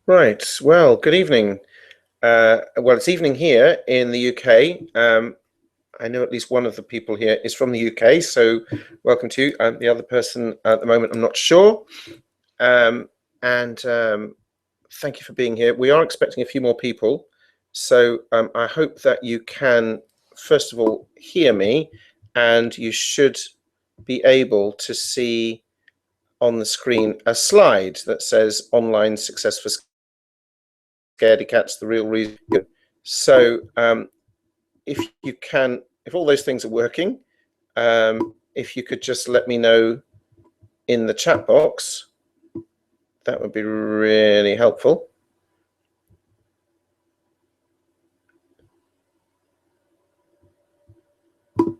Right. Well, good evening. Well, it's evening here in the UK. I know at least one of the people here is from the UK, so welcome to you. The other person at the moment, I'm not sure. And thank you for being here. We are expecting a few more people, so I hope that you can, first of all, hear me, and you should be able to see on the screen a slide that says online success for scaredy cats, the real reason. So if you can, if all those things are working, if you could just let me know in the chat box, that would be really helpful. I'm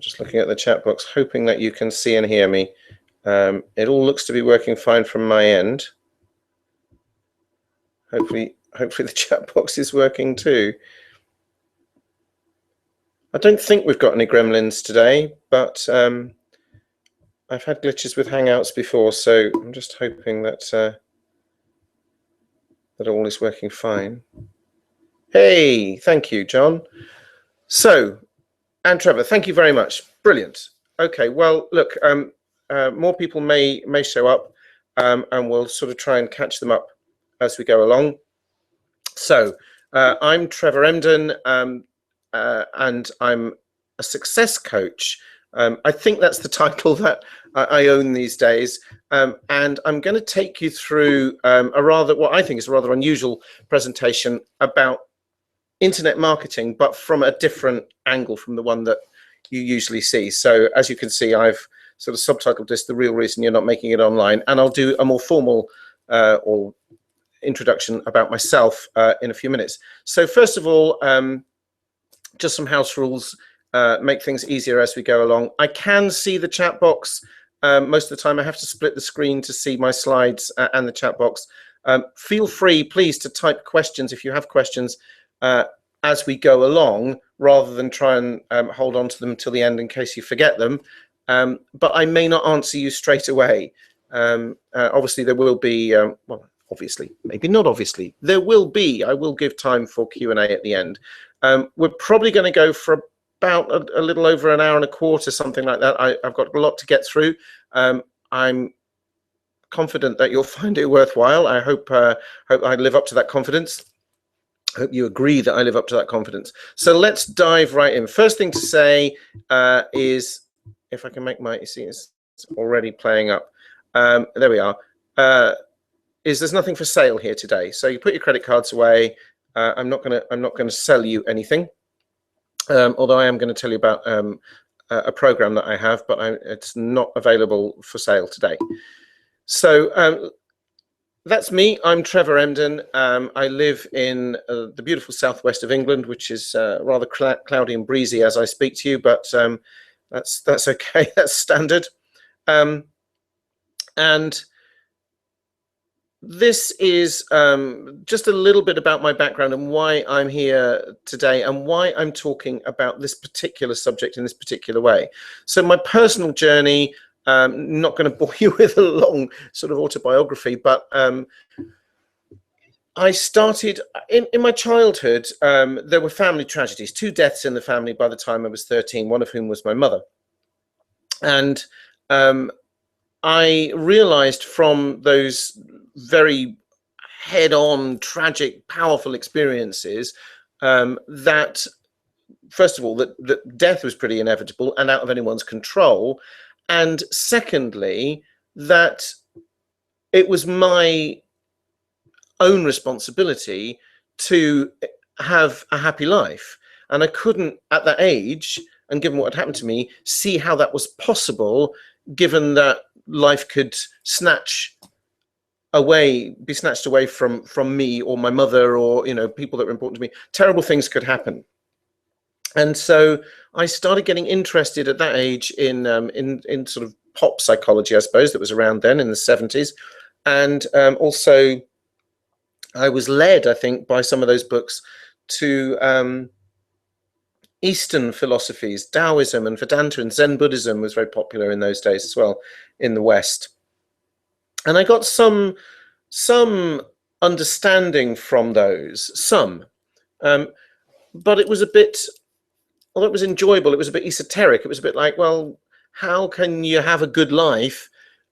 just looking at the chat box, hoping that you can see and hear me. It all looks to be working fine from my end. Hopefully the chat box is working too. I don't think we've got any gremlins today, but I've had glitches with Hangouts before, so I'm just hoping that that all is working fine. Hey, thank you, John. So, and Trevor, thank you very much. Brilliant. Okay, well, look, more people may show up, and we'll sort of try and catch them up as we go along. So, I'm Trevor Emden, and I'm a success coach. I think that's the title that I own these days. And I'm going to take you through what I think is a rather unusual presentation about internet marketing, but from a different angle from the one that you usually see. So as you can see, I've sort of subtitled this "The Real Reason You're Not Making It Online," and I'll do a more formal or introduction about myself in a few minutes. So first of all, just some house rules, make things easier as we go along. I can see the chat box. Most of the time I have to split the screen to see my slides and the chat box. Feel free, please, to type questions if you have questions as we go along, rather than try and hold on to them till the end in case you forget them. But I may not answer you straight away. Obviously, there will be, well, obviously, maybe not obviously, there will be, I will give time for Q&A at the end. We're probably going to go for about a little over an hour and a quarter, something like that. I've got a lot to get through. I'm confident that you'll find it worthwhile. I hope I live up to that confidence. I hope you agree that I live up to that confidence. So let's dive right in. First thing to say is, if I can make my, you see, it's already playing up. There we are. There's nothing for sale here today. So you put your credit cards away. I'm not gonna sell you anything. Although I am going to tell you about a program that I have, but it's not available for sale today. So that's me. I'm Trevor Emden. I live in the beautiful southwest of England, which is rather cloudy and breezy as I speak to you, but that's okay. That's standard. And this is just a little bit about my background and why I'm here today and why I'm talking about this particular subject in this particular way. So my personal journey, not going to bore you with a long sort of autobiography, but I started in my childhood. There were family tragedies, 2 deaths in the family by the time I was 13, one of whom was my mother. And I realized from those very head-on, tragic, powerful experiences that, first of all, that death was pretty inevitable and out of anyone's control, and secondly, that it was my own responsibility to have a happy life. And I couldn't, at that age, and given what had happened to me, see how that was possible, given that life could be snatched away from me or my mother or, you know, people that were important to me. Terrible things could happen. And so I started getting interested at that age in sort of pop psychology, I suppose, that was around then in the 70s. And also I was led, I think, by some of those books to Eastern philosophies, Taoism and Vedanta and Zen Buddhism was very popular in those days as well in the West. And I got some understanding from those, but it was a bit, although it was enjoyable, it was a bit esoteric. It was a bit like, well, how can you have a good life?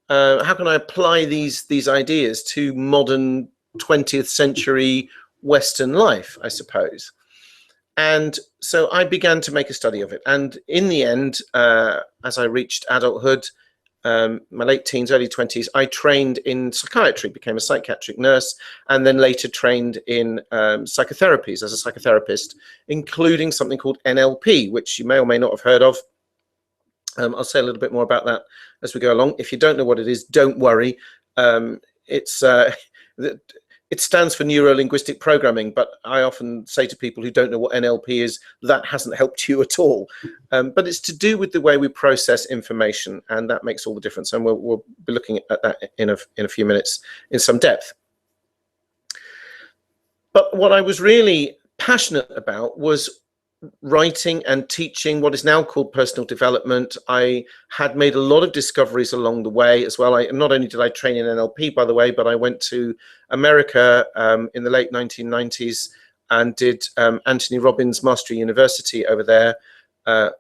How can I apply these ideas to modern 20th century Western life, I suppose? And so I began to make a study of it. And in the end, as I reached adulthood, my late teens, early 20s, I trained in psychiatry, became a psychiatric nurse, and then later trained in psychotherapies as a psychotherapist, including something called NLP, which you may or may not have heard of. I'll say a little bit more about that as we go along. If you don't know what it is, don't worry. It stands for neuro-linguistic programming, but I often say to people who don't know what NLP is, that hasn't helped you at all. But it's to do with the way we process information, and that makes all the difference. And we'll be looking at that in a few minutes in some depth. But what I was really passionate about was writing and teaching what is now called personal development. I had made a lot of discoveries along the way as well. Not only did I train in NLP, by the way, but I went to America in the late 1990s and did Anthony Robbins Mastery University over there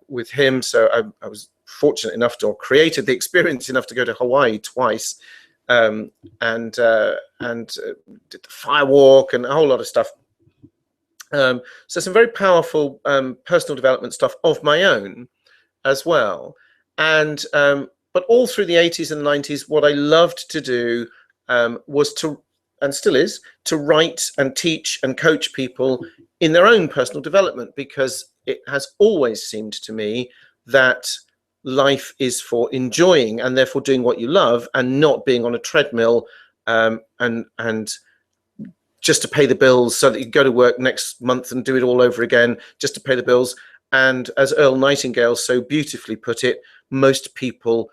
with him. So I was fortunate enough to, or created the experience enough to go to Hawaii twice and did the firewalk and a whole lot of stuff. So some very powerful personal development stuff of my own as well. And but all through the 80s and 90s, what I loved to do was to, and still is, to write and teach and coach people in their own personal development, because it has always seemed to me that life is for enjoying and therefore doing what you love, and not being on a treadmill and just to pay the bills so that you go to work next month and do it all over again just to pay the bills. And as Earl Nightingale so beautifully put it, most people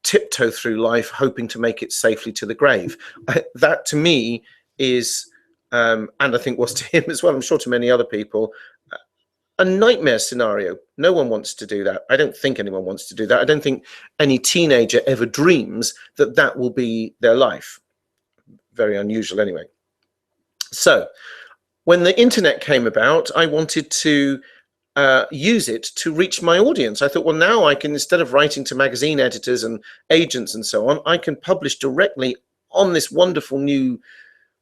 tiptoe through life hoping to make it safely to the grave. That to me is, and I think was to him as well, I'm sure to many other people, a nightmare scenario. No one wants to do that. I don't think anyone wants to do that. I don't think any teenager ever dreams that that will be their life. Very unusual anyway. So when the internet came about, I wanted to use it to reach my audience. I thought, well, now I can, instead of writing to magazine editors and agents and so on, I can publish directly on this wonderful new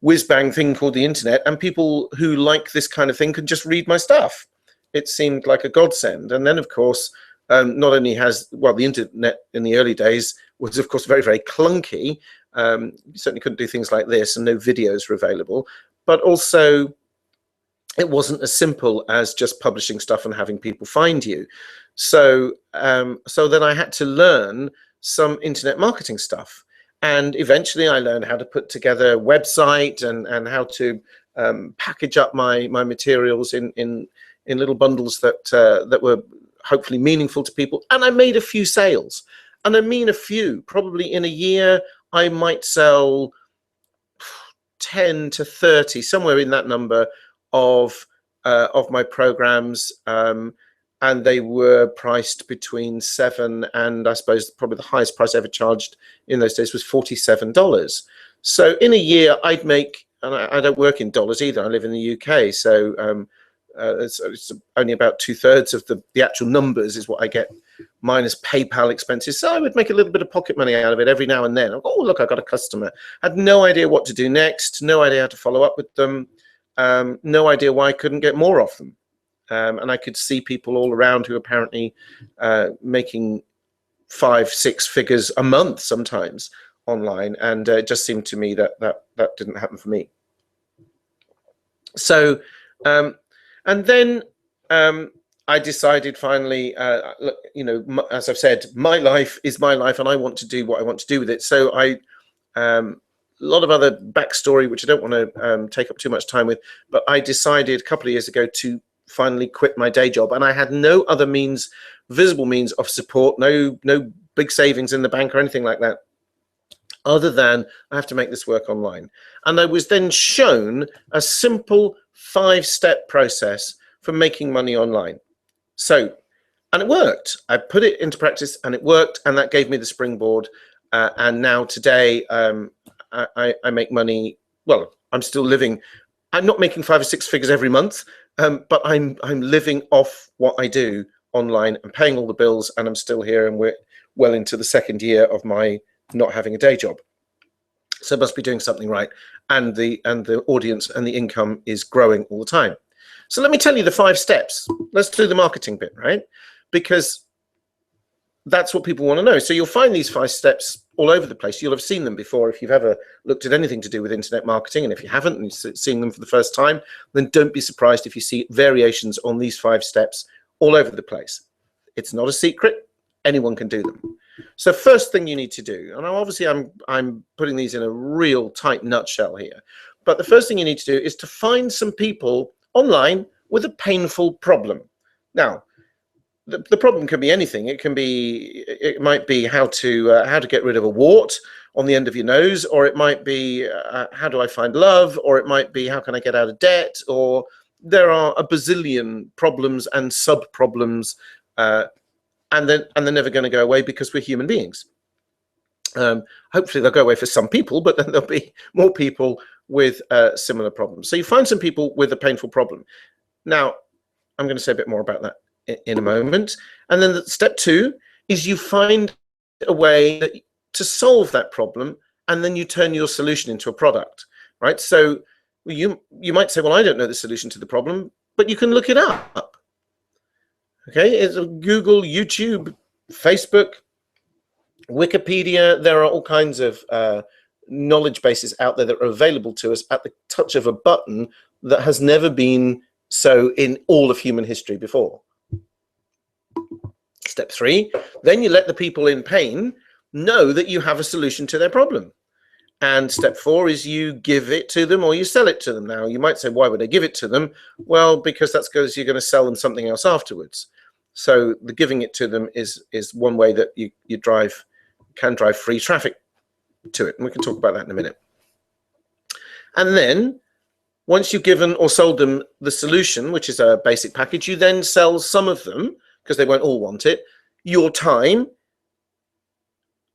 whiz-bang thing called the internet, and people who like this kind of thing can just read my stuff. It seemed like a godsend. And then, of course, not only has, well, the internet in the early days was, of course, very, very clunky. You certainly couldn't do things like this, and no videos were available. But also, it wasn't as simple as just publishing stuff and having people find you. So, so then I had to learn some internet marketing stuff. And eventually I learned how to put together a website and how to package up my materials in little bundles that were hopefully meaningful to people. And I made a few sales. And I mean a few. Probably in a year, I might sell 10 to 30, somewhere in that number of my programs, and they were priced between $7 and, I suppose, probably the highest price I ever charged in those days was $47. So in a year, I'd make, and I don't work in dollars either. I live in the UK, so it's only about 2/3 of the actual numbers is what I get, minus PayPal expenses. So I would make a little bit of pocket money out of it every now and then. Oh, look, I got a customer. I had no idea what to do next, no idea how to follow up with them, no idea why I couldn't get more of them. And I could see people all around who apparently making 5-6 figures a month sometimes online, and it just seemed to me that that didn't happen for me. So and then I decided finally, look, you know, as I've said, my life is my life, and I want to do what I want to do with it. So a lot of other backstory, which I don't want to take up too much time with, but I decided a couple of years ago to finally quit my day job, and I had no other means, visible means of support, no big savings in the bank or anything like that, other than I have to make this work online. And I was then shown a simple 5-step process for making money online. So, and it worked. I put it into practice and it worked, and that gave me the springboard. And now today, I make money. Well, I'm still living. I'm not making 5 or 6 figures every month, but I'm living off what I do online and paying all the bills, and I'm still here, and we're well into the 2nd year of my not having a day job. So I must be doing something right, and the audience and the income is growing all the time. So let me tell you the 5 steps. Let's do the marketing bit, right? Because that's what people want to know. So you'll find these 5 steps all over the place. You'll have seen them before if you've ever looked at anything to do with internet marketing. And if you haven't and you're seeing them for the first time, then don't be surprised if you see variations on these 5 steps all over the place. It's not a secret. Anyone can do them. So first thing you need to do, and obviously I'm putting these in a real tight nutshell here, but the first thing you need to do is to find some people online with a painful problem. Now, the problem can be anything. It might be how to get rid of a wart on the end of your nose, or it might be how do I find love, or it might be how can I get out of debt, or there are a bazillion problems and sub problems, and they're never going to go away because we're human beings. Hopefully they'll go away for some people, but then there'll be more people with similar problems. So you find some people with a painful problem. Now, I'm going to say a bit more about that in a moment. And then step 2 is you find a way to solve that problem, and then you turn your solution into a product, right? So you might say, well, I don't know the solution to the problem, but you can look it up. Okay, it's Google, YouTube, Facebook, Wikipedia. There are all kinds of knowledge bases out there that are available to us at the touch of a button that has never been so in all of human history before. Step 3, then you let the people in pain know that you have a solution to their problem. And step 4 is you give it to them or you sell it to them. Now, you might say, why would I give it to them? Well, because that's because you're going to sell them something else afterwards. So the giving it to them is one way that you can drive free traffic to it. And we can talk about that in a minute. And then once you've given or sold them the solution, which is a basic package, you then sell some of them, because they won't all want it, your time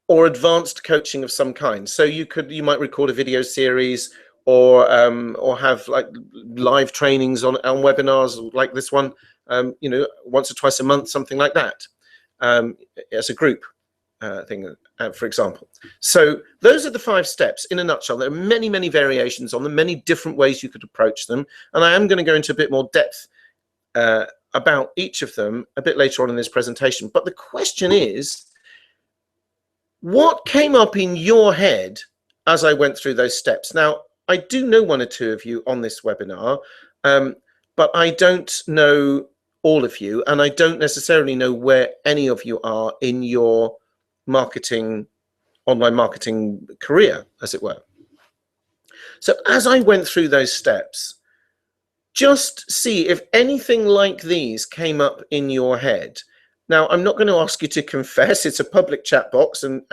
or advanced coaching of some kind. So you might record a video series or have like live trainings on webinars like this one, once or twice a month, something like that, as a group thing, for example. So those are the 5 steps in a nutshell. There are many, many variations on them, many different ways you could approach them. And I am going to go into a bit more depth about each of them a bit later on in this presentation. But the question is, what came up in your head as I went through those steps? Now, I do know 1 or 2 of you on this webinar, but I don't know all of you, and I don't necessarily know where any of you are in your online marketing career, as it were. So as I went through those steps, just see if anything like these came up in your head. Now, I'm not going to ask you to confess. It's a public chat box, and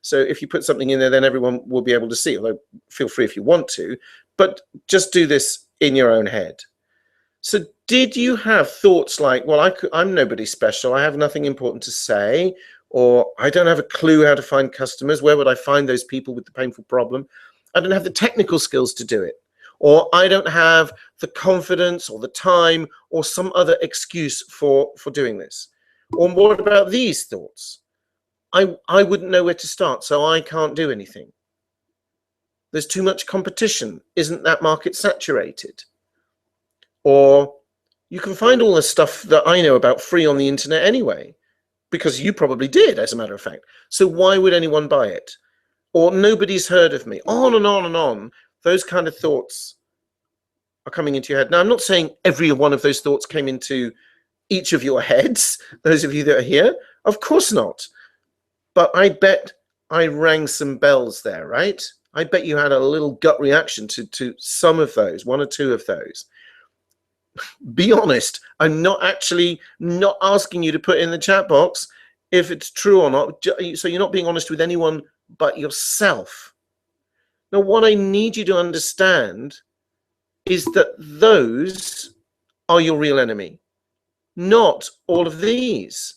so if you put something in there, then everyone will be able to see, although feel free if you want to, but just do this in your own head. So did you have thoughts like, well, I'm nobody special, I have nothing important to say, or I don't have a clue how to find customers, where would I find those people with the painful problem? I don't have the technical skills to do it. Or I don't have the confidence or the time or some other excuse for doing this. Or what about these thoughts? I wouldn't know where to start, so I can't do anything. There's too much competition. Isn't that market saturated? Or you can find all the stuff that I know about free on the internet anyway, because you probably did, as a matter of fact. So why would anyone buy it? Or nobody's heard of me. On and on and on. Those kind of thoughts are coming into your head. Now, I'm not saying every one of those thoughts came into each of your heads, those of you that are here. Of course not. But I bet I rang some bells there, right? I bet you had a little gut reaction to some of those, 1 or 2 of those. Be honest. I'm not asking you to put in the chat box if it's true or not. So you're not being honest with anyone but yourself. Now, what I need you to understand is that those are your real enemy. not all of these.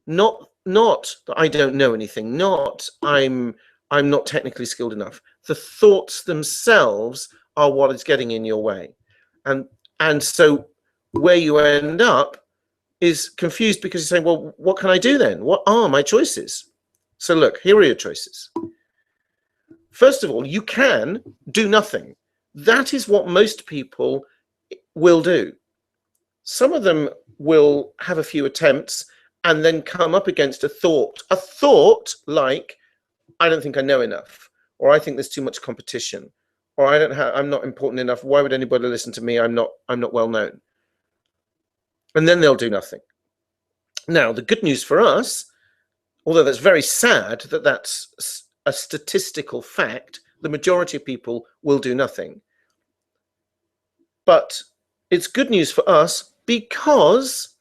Not that I don't know anything, not I'm not technically skilled enough. The thoughts themselves are what is getting in your way. And so where you end up is confused because you're saying, well, what can I do then? What are my choices? So look, here are your choices. First of all, you can do nothing. That is what most people will do. Some of them will have a few attempts and then come up against a thought like, I don't think I know enough, or I think there's too much competition, or I'm not important enough. Why would anybody listen to me? I'm not well known. And then they'll do nothing. Now, the good news for us, although that's very sad that that's a statistical fact, the majority of people will do nothing. But it's good news for us because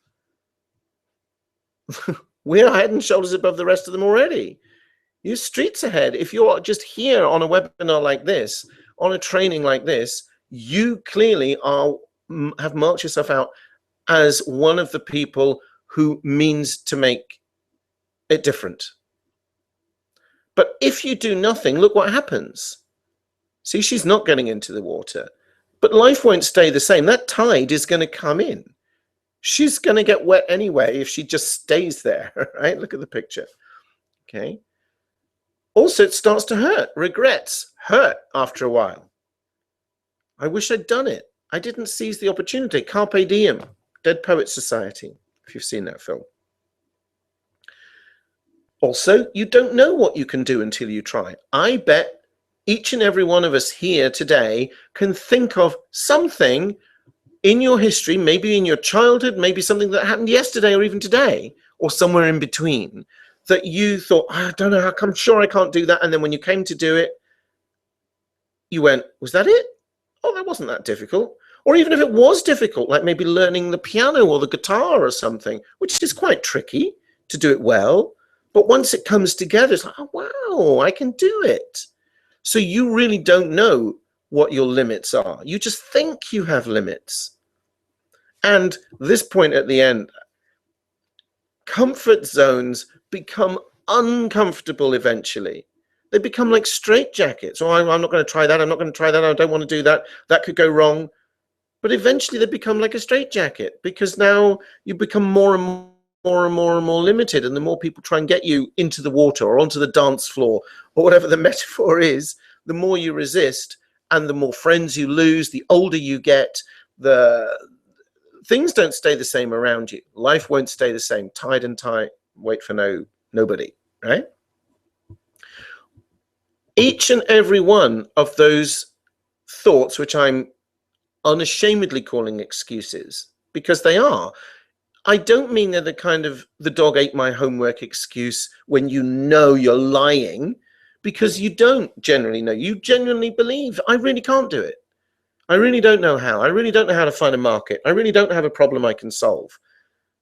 we're head and shoulders above the rest of them already. You're streets ahead. If you're just here on a webinar like this, on a training like this, you clearly have marked yourself out as one of the people who means to make it different. But if you do nothing, look what happens. See, she's not getting into the water, but life won't stay the same. That tide is going to come in. She's going to get wet anyway if she just stays there, right? Look at the picture. Okay. Also, it starts to hurt. Regrets hurt after a while. I wish I'd done it. I didn't seize the opportunity. Carpe Diem, Dead Poets Society, if you've seen that film. Also, you don't know what you can do until you try. I bet each and every one of us here today can think of something in your history, maybe in your childhood, maybe something that happened yesterday or even today, or somewhere in between, that you thought, I don't know, I'm sure I can't do that. And then when you came to do it, you went, was that it? Oh, that wasn't that difficult. Or even if it was difficult, like maybe learning the piano or the guitar or something, which is quite tricky to do it well. But once it comes together, it's like, oh, wow, I can do it. So you really don't know what your limits are. You just think you have limits. And this point at the end, comfort zones become uncomfortable eventually. They become like straitjackets. Oh, I'm not going to try that. I'm not going to try that. I don't want to do that. That could go wrong. But eventually they become like a straitjacket because now you become more and more limited. And the more people try and get you into the water or onto the dance floor or whatever the metaphor is, the more you resist and the more friends you lose, the older you get, the things don't stay the same around you. Life won't stay the same. Tide and tide wait for nobody, right? Each and every one of those thoughts, which I'm unashamedly calling excuses, because they are. I don't mean they're the kind of the dog ate my homework excuse when you know you're lying, because you don't generally know. You genuinely believe, I really can't do it. I really don't know how. I really don't know how to find a market. I really don't have a problem I can solve.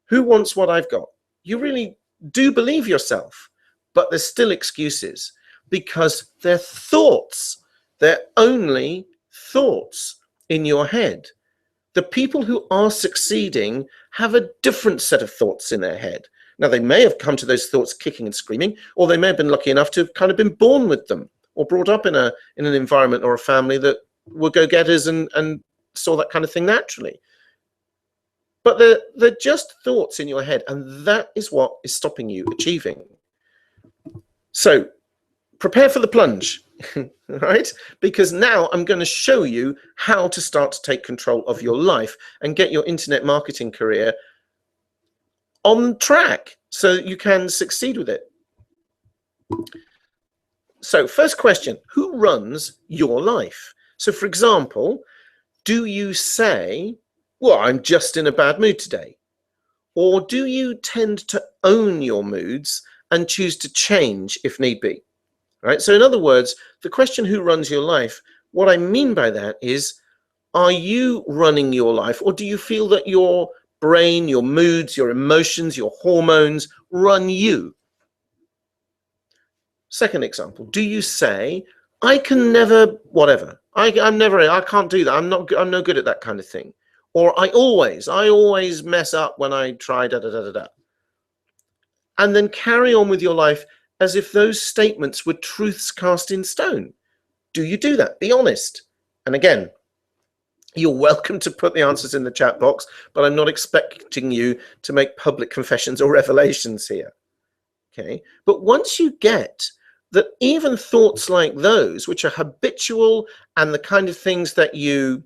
Who wants what I've got? You really do believe yourself, but there's still excuses because they're thoughts. They're only thoughts in your head. The people who are succeeding have a different set of thoughts in their head. Now, they may have come to those thoughts kicking and screaming, or they may have been lucky enough to have kind of been born with them or brought up in an environment or a family that were go-getters and saw that kind of thing naturally. But they're just thoughts in your head, and that is what is stopping you achieving. So prepare for the plunge, right? Because now I'm going to show you how to start to take control of your life and get your internet marketing career on track so you can succeed with it. So first question, who runs your life? So for example, do you say, well, I'm just in a bad mood today? Or do you tend to own your moods and choose to change if need be? Right? So in other words, the question who runs your life, what I mean by that is, are you running your life, or do you feel that your brain, your moods, your emotions, your hormones run you? Second example, do you say, I can never, whatever, I can't do that, I'm no good at that kind of thing? Or I always mess up when I try da da da da da. And then carry on with your life as if those statements were truths cast in stone. Do you do that? Be honest. And again, you're welcome to put the answers in the chat box, but I'm not expecting you to make public confessions or revelations here. Okay? But once you get that even thoughts like those, which are habitual and the kind of things that you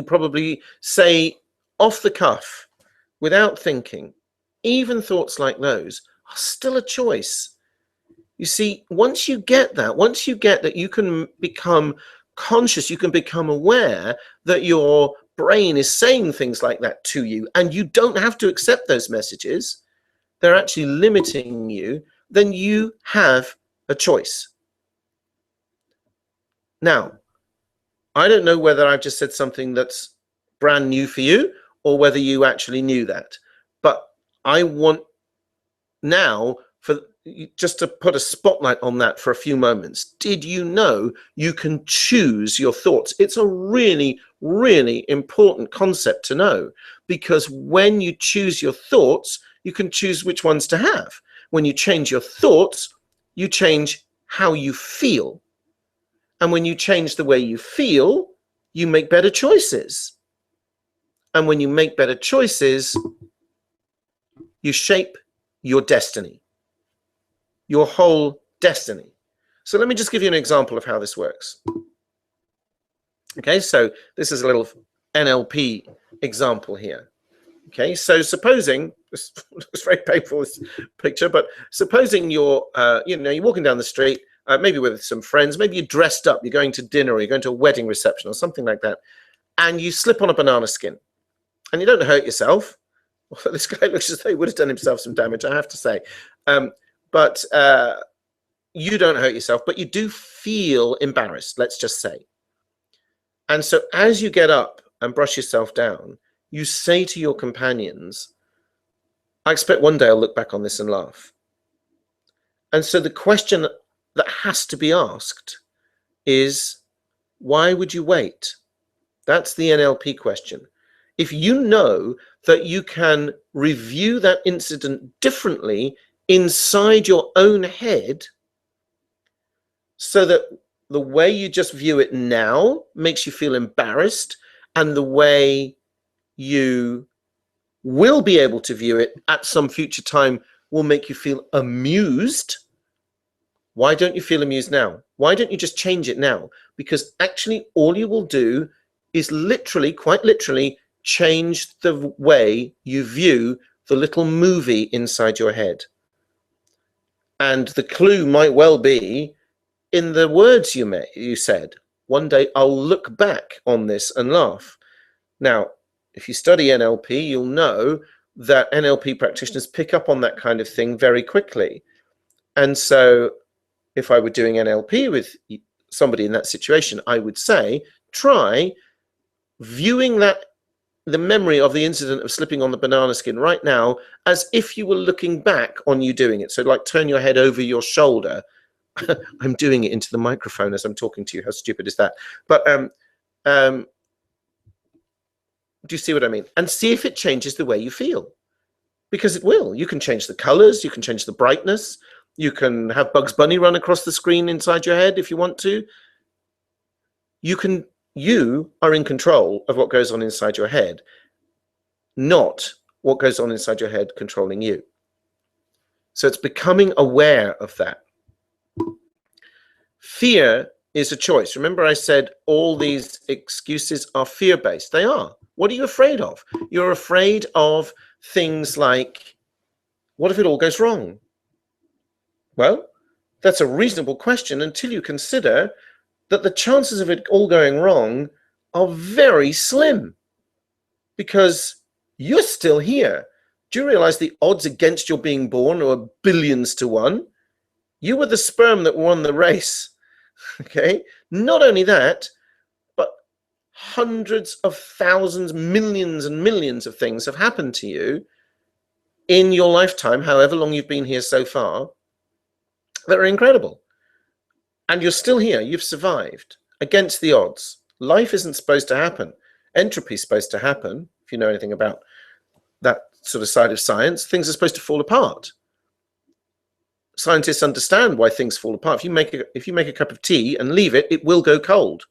probably say off the cuff without thinking, even thoughts like those are still a choice. You see, once you get that you can become conscious, you can become aware that your brain is saying things like that to you, and you don't have to accept those messages, they're actually limiting you, then you have a choice. Now, I don't know whether I've just said something that's brand new for you or whether you actually knew that, but I want now for just to put a spotlight on that for a few moments. Did you know you can choose your thoughts? It's a really, really important concept to know, because when you choose your thoughts, you can choose which ones to have. When you change your thoughts, you change how you feel. And when you change the way you feel, you make better choices. And when you make better choices, you shape your destiny, your whole destiny. So let me just give you an example of how this works. Okay, so this is a little NLP example here. Okay, so supposing, this looks very painful, this picture, but supposing you're, you're walking down the street, maybe with some friends, maybe you're dressed up, you're going to dinner, or you're going to a wedding reception or something like that, and you slip on a banana skin, and you don't hurt yourself. Well, this guy looks as though he would have done himself some damage, I have to say. But you don't hurt yourself, but you do feel embarrassed, let's just say. And so as you get up and brush yourself down, you say to your companions, I expect one day I'll look back on this and laugh. And so the question that has to be asked is, why would you wait? That's the NLP question. If you know that you can review that incident differently inside your own head, so that the way you just view it now makes you feel embarrassed, and the way you will be able to view it at some future time will make you feel amused. Why don't you feel amused now? Why don't you just change it now? Because actually all you will do is literally, quite literally, change the way you view the little movie inside your head. And the clue might well be in the words you said. One day I'll look back on this and laugh. Now, if you study NLP, you'll know that NLP practitioners pick up on that kind of thing very quickly. And so if I were doing NLP with somebody in that situation, I would say, try viewing the memory of the incident of slipping on the banana skin right now as if you were looking back on you doing it. So like turn your head over your shoulder. I'm doing it into the microphone as I'm talking to you. How stupid is that? But do you see what I mean? And see if it changes the way you feel, because it will. You can change the colors, you can change the brightness, you can have Bugs Bunny run across the screen inside your head if you want to. You are in control of what goes on inside your head, not what goes on inside your head controlling you. So it's becoming aware of that. Fear is a choice. Remember I said all these excuses are fear-based. They are. What are you afraid of? You're afraid of things like, what if it all goes wrong? Well, that's a reasonable question until you consider that the chances of it all going wrong are very slim, because you're still here. Do you realize the odds against your being born are billions to 1? You were the sperm that won the race. Okay? Not only that, but hundreds of thousands, millions and millions of things have happened to you in your lifetime, however long you've been here so far, that are incredible. And you're still here. You've survived against the odds. Life isn't supposed to happen. entropy is supposed to happen. If you know anything about that sort of side of science, things are supposed to fall apart. Scientists understand why things fall apart. If you make a cup of tea and leave it, it will go cold.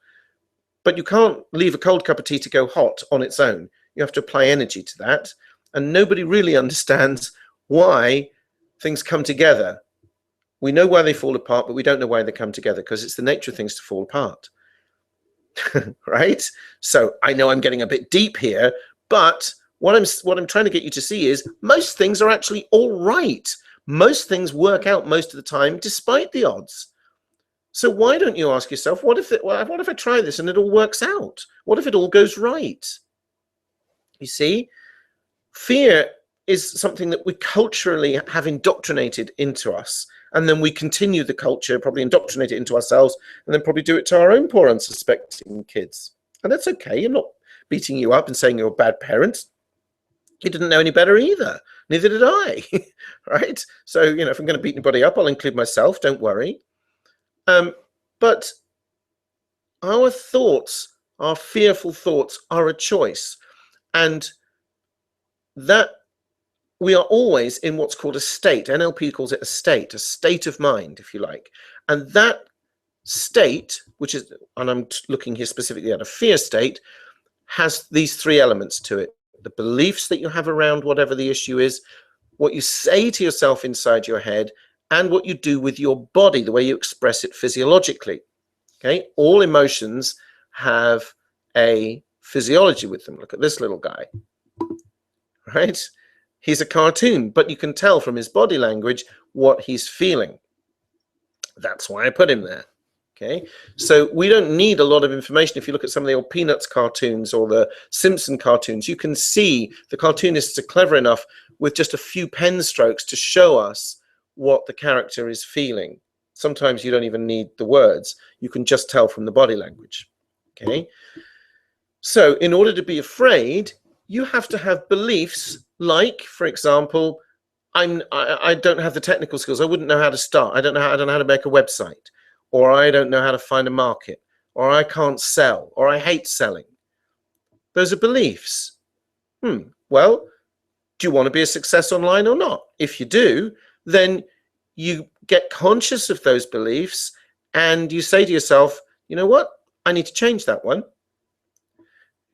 But you can't leave a cold cup of tea to go hot on its own. You have to apply energy to that. And nobody really understands why things come together. We know why they fall apart, but we don't know why they come together, because it's the nature of things to fall apart. Right? So I know I'm getting a bit deep here, but what I'm trying to get you to see is most things are actually all right. Most things work out most of the time, despite the odds. So why don't you ask yourself, what if I try this and it all works out? What if it all goes right? You see, fear is something that we culturally have indoctrinated into us. And then we continue the culture, probably indoctrinate it into ourselves, and then probably do it to our own poor unsuspecting kids. And that's okay. I'm not beating you up and saying you're a bad parent. You didn't know any better either. Neither did I, right? So, if I'm going to beat anybody up, I'll include myself. Don't worry. But our thoughts, our fearful thoughts, are a choice. And that we are always in what's called a state. NLP calls it a state of mind, if you like. And that state, which is, and I'm looking here specifically at a fear state, has these three elements to it. The beliefs that you have around whatever the issue is, what you say to yourself inside your head, and what you do with your body, the way you express it physiologically. Okay, all emotions have a physiology with them. Look at this little guy, right? He's a cartoon, but you can tell from his body language what he's feeling. That's why I put him there. Okay, so we don't need a lot of information. If you look at some of the old Peanuts cartoons or the Simpson cartoons, you can see the cartoonists are clever enough with just a few pen strokes to show us what the character is feeling. Sometimes you don't even need the words. You can just tell from the body language. Okay, so in order to be afraid, you have to have beliefs like, for example, I don't have the technical skills. I wouldn't know how to start. I don't know how to make a website, or I don't know how to find a market, or I can't sell, or I hate selling. Those are beliefs. Well, do you want to be a success online or not? If you do, then you get conscious of those beliefs and you say to yourself, you know what? I need to change that one.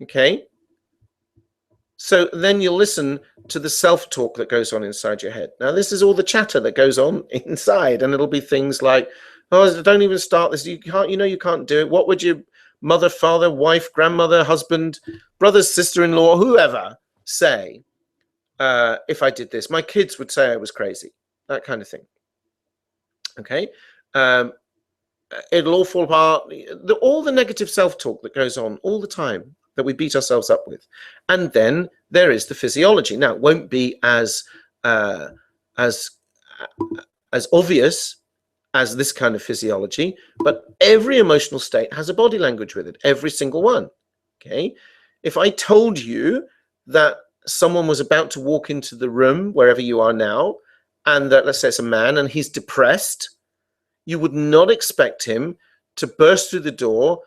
Okay. So then you'll listen to the self-talk that goes on inside your head. Now, this is all the chatter that goes on inside, and it'll be things like, oh, don't even start this. You can't, you can't do it. What would your mother, father, wife, grandmother, husband, brother, sister-in-law, whoever say if I did this? My kids would say I was crazy, that kind of thing. Okay. It'll all fall apart. All the negative self-talk that goes on all the time that we beat ourselves up with. And then there is the physiology. Now, it won't be as obvious as this kind of physiology, but every emotional state has a body language with it, every single one. Okay. If I told you that someone was about to walk into the room, wherever you are now, and that, let's say it's a man and he's depressed, you would not expect him to burst through the door,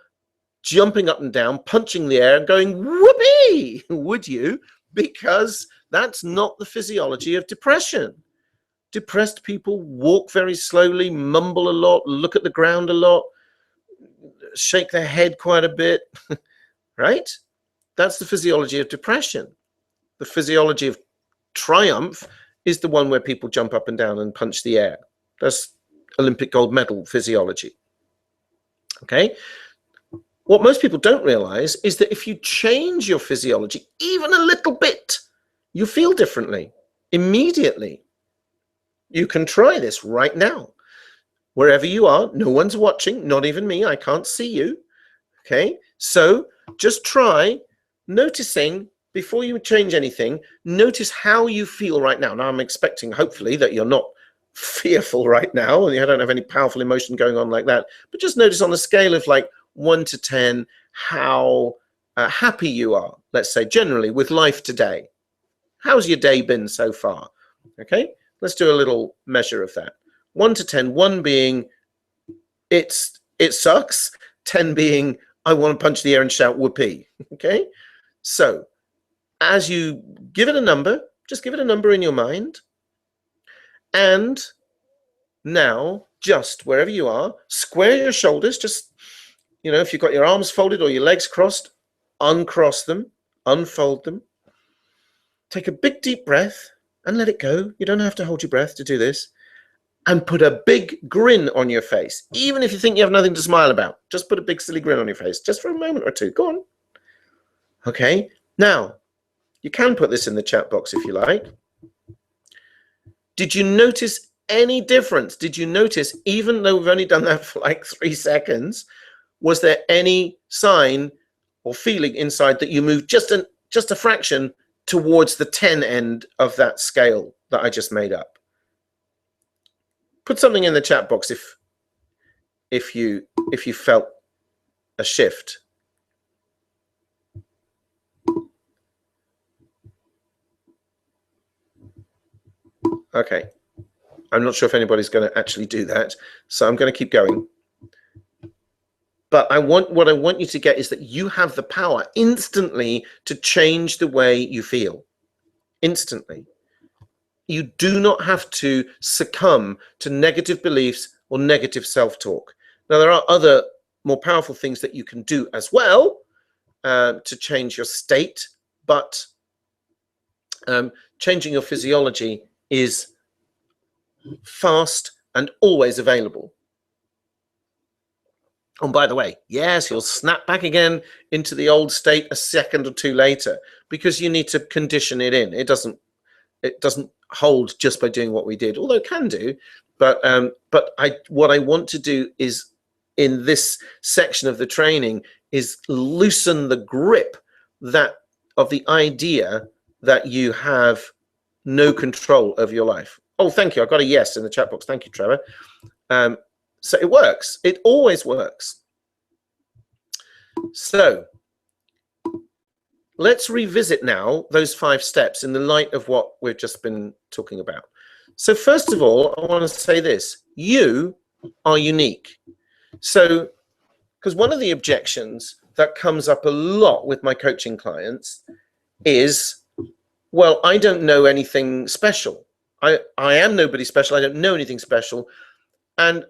jumping up and down, punching the air and going, whoopee, would you? Because that's not the physiology of depression. Depressed people walk very slowly, mumble a lot, look at the ground a lot, shake their head quite a bit, right? That's the physiology of depression. The physiology of triumph is the one where people jump up and down and punch the air. That's Olympic gold medal physiology. Okay? What most people don't realize is that if you change your physiology even a little bit, you feel differently immediately. You can try this right now. Wherever you are, no one's watching, not even me, I can't see you. Okay? So just try noticing, before you change anything, notice how you feel right now. Now, I'm expecting, hopefully, that you're not fearful right now and you don't have any powerful emotion going on like that. But just notice on a scale of like 1 to 10 how happy you are, let's say, generally with life today. How's your day been so far? Okay, let's do a little measure of that. 1 to 10, 1 being it sucks, 10 being I want to punch the air and shout whoopee. Okay, So as you give it a number, just give it a number in your mind. And now, just wherever you are, square your shoulders. Just, if you've got your arms folded or your legs crossed, uncross them, unfold them. Take a big deep breath and let it go. You don't have to hold your breath to do this. And put a big grin on your face. Even if you think you have nothing to smile about, just put a big silly grin on your face, just for a moment or two. Go on. Okay. Now, you can put this in the chat box if you like. Did you notice any difference? Did you notice, even though we've only done that for like 3 seconds, was there any sign or feeling inside that you moved just a fraction towards the 10 end of that scale that I just made up? Put something in the chat box if you felt a shift. Okay, I'm not sure if anybody's going to actually do that, so I'm going to keep going. But what I want you to get is that you have the power instantly to change the way you feel. Instantly. You do not have to succumb to negative beliefs or negative self-talk. Now, there are other more powerful things that you can do as well to change your state, but changing your physiology is fast and always available. And by the way, yes, you'll snap back again into the old state a second or two later because you need to condition it in. It doesn't hold just by doing what we did, although it can do. But what I want to do is, in this section of the training, is loosen the grip of the idea that you have no control over your life. Oh, thank you. I got a yes in the chat box. Thank you, Trevor. So it works. It always works. So let's revisit now those 5 steps in the light of what we've just been talking about. So first of all, I want to say this. You are unique. So, because one of the objections that comes up a lot with my coaching clients is, well, I don't know anything special. I am nobody special. I don't know anything special. And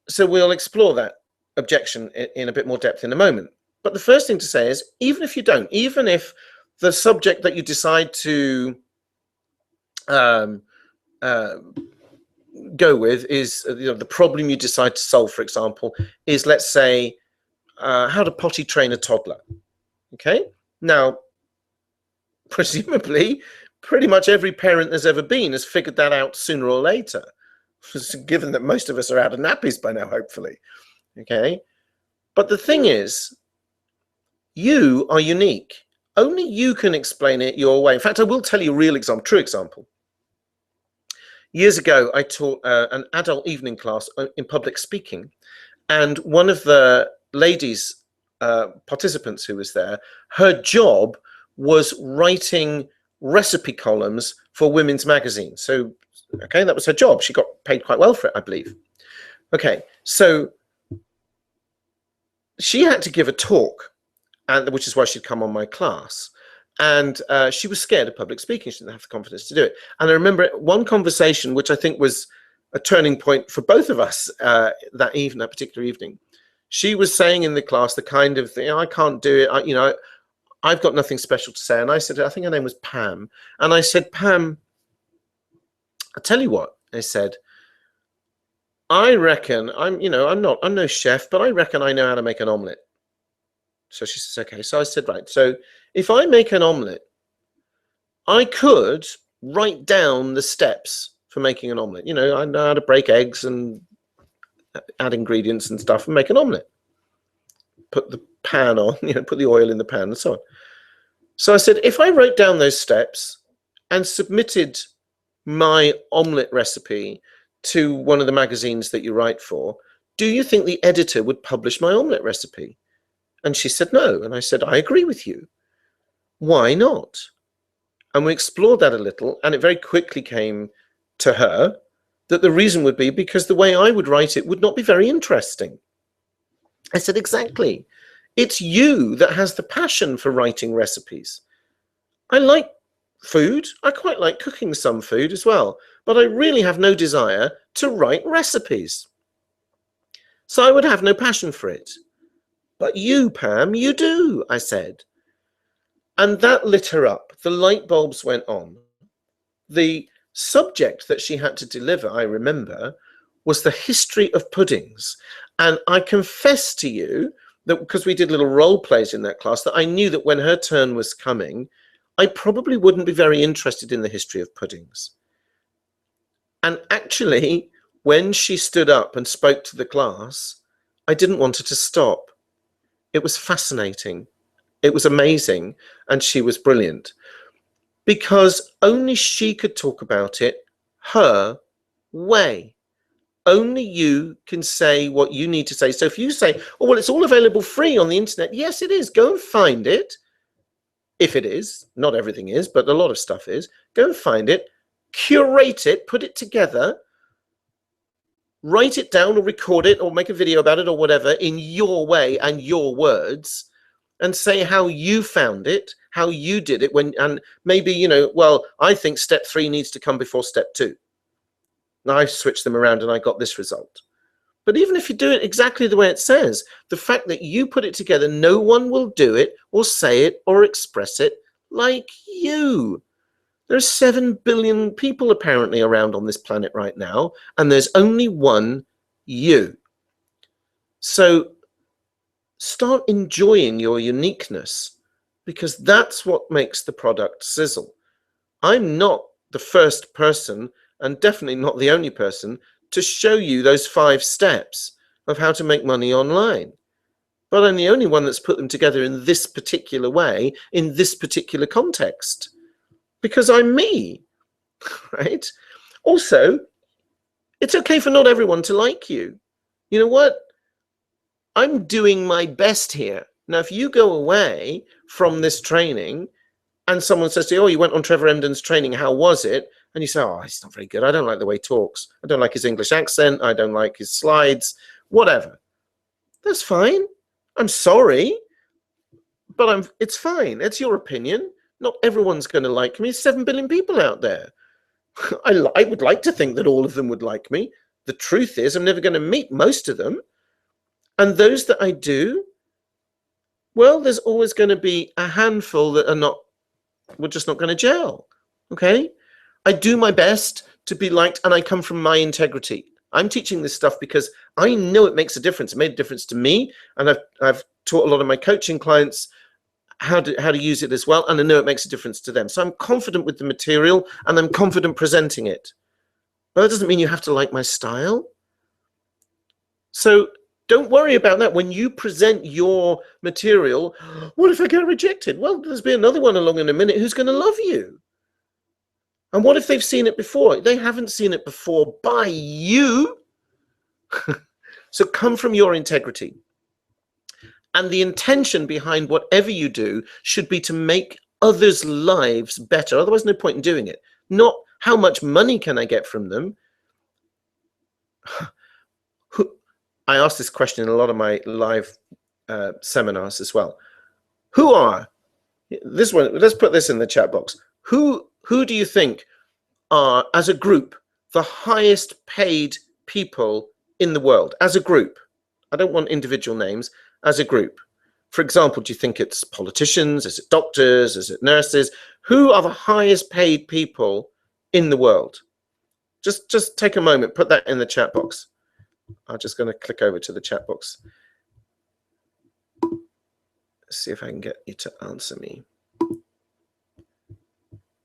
so we'll explore that objection in a bit more depth in a moment. But the first thing to say is, even if you don't, even if the subject that you decide to go with is, the problem you decide to solve, for example, is, let's say, how to potty train a toddler. Okay? Now, presumably, pretty much every parent there's ever been has figured that out sooner or later, given that most of us are out of nappies by now, hopefully. Okay? But the thing is, you are unique. Only you can explain it your way. In fact, I will tell you a real example, true example. Years ago, I taught an adult evening class in public speaking, and one of the ladies, participants who was there, her job was writing recipe columns for women's magazines. So, okay, that was her job. She got paid quite well for it, I believe. Okay, so she had to give a talk, which is why she'd come on my class. And she was scared of public speaking. She didn't have the confidence to do it. And I remember one conversation, which I think was a turning point for both of us that particular evening. She was saying in the class the kind of thing, I can't do it. I've got nothing special to say. And I said, I think her name was Pam. And I said, Pam, I'll tell you what, I said, I reckon I'm no chef, but I reckon I know how to make an omelette. So she says, okay. So I said, right. So if I make an omelette, I could write down the steps for making an omelette. I know how to break eggs and add ingredients and stuff and make an omelette. Put the pan on, put the oil in the pan and so on. So I said, if I wrote down those steps and submitted my omelette recipe to one of the magazines that you write for, do you think the editor would publish my omelette recipe? And she said no. And I said, I agree with you. Why not? And we explored that a little, and it very quickly came to her that the reason would be because the way I would write it would not be very interesting. I said, exactly. It's you that has the passion for writing recipes. I like food. I quite like cooking some food as well, but I really have no desire to write recipes. So I would have no passion for it. But you, Pam, you do, I said. And that lit her up. The light bulbs went on. The subject that she had to deliver, I remember, was the history of puddings. And I confess to you that because we did little role plays in that class, that I knew that when her turn was coming, I probably wouldn't be very interested in the history of puddings. And actually, when she stood up and spoke to the class, I didn't want her to stop. It was fascinating. It was amazing. And she was brilliant. Because only she could talk about it her way. Only you can say what you need to say. So if you say, oh, well, it's all available free on the internet. Yes, it is. Go and find it. If it is, not everything is, but a lot of stuff is. Go and find it, curate it, put it together, write it down or record it or make a video about it or whatever in your way and your words, and say how you found it, how you did it, and maybe, you know, well, I think step 3 needs to come before step 2. Now I switched them around and I got this result. But even if you do it exactly the way it says, the fact that you put it together, no one will do it or say it or express it like you. There's 7 billion people apparently around on this planet right now, and there's only one you. So start enjoying your uniqueness, because that's what makes the product sizzle. I'm not the first person, and definitely not the only person, to show you those 5 steps of how to make money online. But I'm the only one that's put them together in this particular way, in this particular context, because I'm me, right? Also, it's okay for not everyone to like you. You know what? I'm doing my best here. Now, if you go away from this training and someone says to you, oh, you went on Trevor Emden's training, how was it? And you say, oh, it's not very good. I don't like the way he talks. I don't like his English accent. I don't like his slides, whatever. That's fine. I'm sorry, but it's fine. It's your opinion. Not everyone's going to like me. 7 billion people out there. I would like to think that all of them would like me. The truth is, I'm never going to meet most of them. And those that I do, well, there's always going to be a handful that are not, we're just not going to gel. Okay? I do my best to be liked, and I come from my integrity. I'm teaching this stuff because I know it makes a difference. It made a difference to me, and I've taught a lot of my coaching clients how to use it as well, and I know it makes a difference to them. So I'm confident with the material, and I'm confident presenting it. But that doesn't mean you have to like my style. So don't worry about that. When you present your material, what if I get rejected? Well, there's be another one along in a minute who's going to love you. And what if they've seen it before? They haven't seen it before by you. So come from your integrity. And the intention behind whatever you do should be to make others' lives better. Otherwise, no point in doing it. Not how much money can I get from them. I ask this question in a lot of my live seminars as well. Who are this one? Let's put this in the chat box. Who do you think are, as a group, the highest paid people in the world? As a group, I don't want individual names. As a group, for example, do you think it's politicians? Is it doctors? Is it nurses? Who are the highest paid people in the world? Just take a moment. Put that in the chat box. I'm just going to click over to the chat box. See if I can get you to answer me.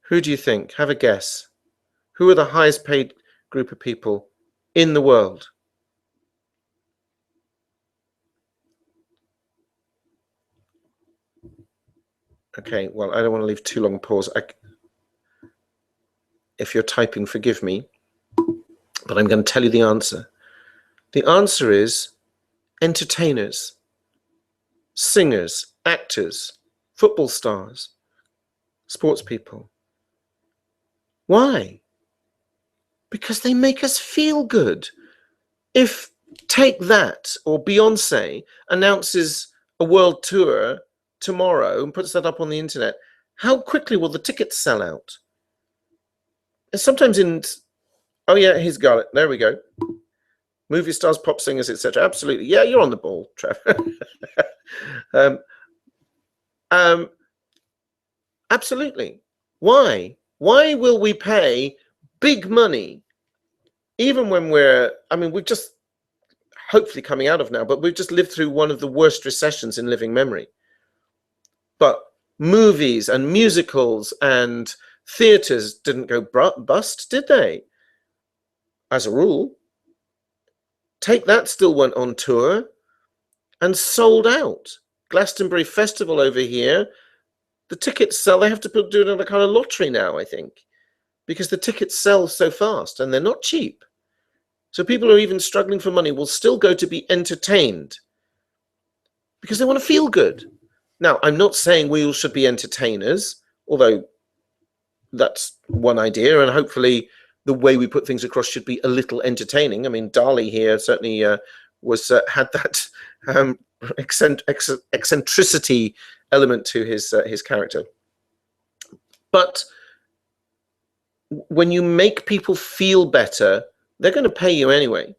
Who do you think? Have a guess. Who are the highest paid group of people in the world? Okay, well, I don't want to leave too long a pause. If you're typing, forgive me, but I'm going to tell you the answer. The answer is entertainers, singers, actors, football stars, sports people. Why? Because they make us feel good. If Take That or Beyonce announces a world tour tomorrow and puts that up on the internet, how quickly will the tickets sell out? And sometimes oh yeah, he's got it. There we go. Movie stars, pop singers, etc. Absolutely. Yeah, you're on the ball, Trevor. Absolutely. Why? Why will we pay big money, even when we've just hopefully coming out of now, but we've just lived through one of the worst recessions in living memory. But movies and musicals and theaters didn't go bust, did they? As a rule. Take That still went on tour and sold out. Glastonbury Festival over here, the tickets sell. They have to do another kind of lottery now, I think, because the tickets sell so fast and they're not cheap. So people who are even struggling for money will still go to be entertained because they want to feel good. Now, I'm not saying we all should be entertainers, although that's one idea, and hopefully the way we put things across should be a little entertaining. I mean, Dali here certainly had that eccentricity element to his character. But when you make people feel better, they're going to pay you anyway.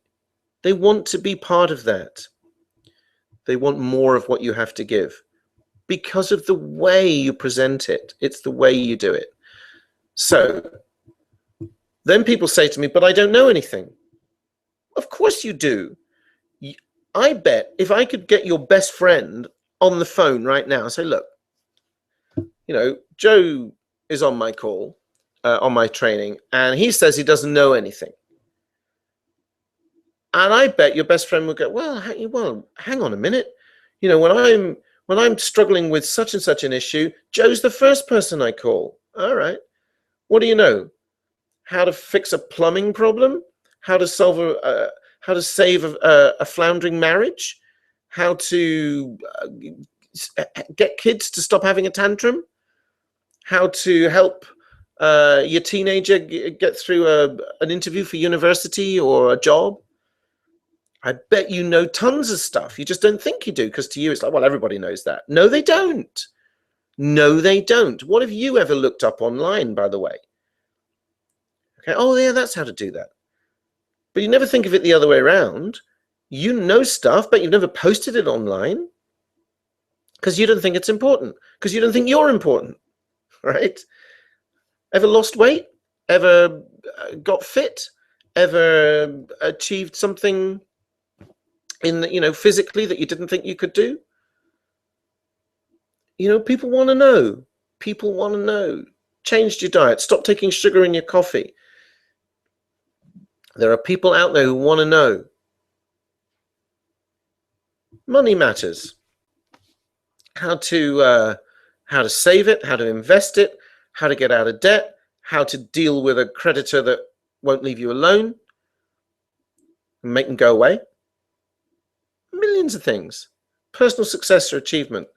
They want to be part of that. They want more of what you have to give because of the way you present it. It's the way you do it. So then people say to me, but I don't know anything. Of course you do. I bet if I could get your best friend on the phone right now and say, look, Joe is on my call, on my training, and he says he doesn't know anything. And I bet your best friend would go, well, hang on a minute. When I'm struggling with such and such an issue, Joe's the first person I call. All right. What do you know? How to fix a plumbing problem? How to save a floundering marriage? How to get kids to stop having a tantrum? How to help your teenager get through an interview for university or a job? I bet you know tons of stuff. You just don't think you do, because to you it's like, well, everybody knows that. No, they don't. No, they don't. What have you ever looked up online, by the way? Okay. Oh, yeah, that's how to do that. But you never think of it the other way around. You know stuff, but you've never posted it online because you don't think it's important, because you don't think you're important, right? Ever lost weight? Ever got fit? Ever achieved something physically that you didn't think you could do? People want to know. People want to know. Changed your diet. Stop taking sugar in your coffee. There are people out there who want to know. Money matters. How to save it, how to invest it, how to get out of debt, how to deal with a creditor that won't leave you alone and make them go away. Millions of things. Personal success or achievement.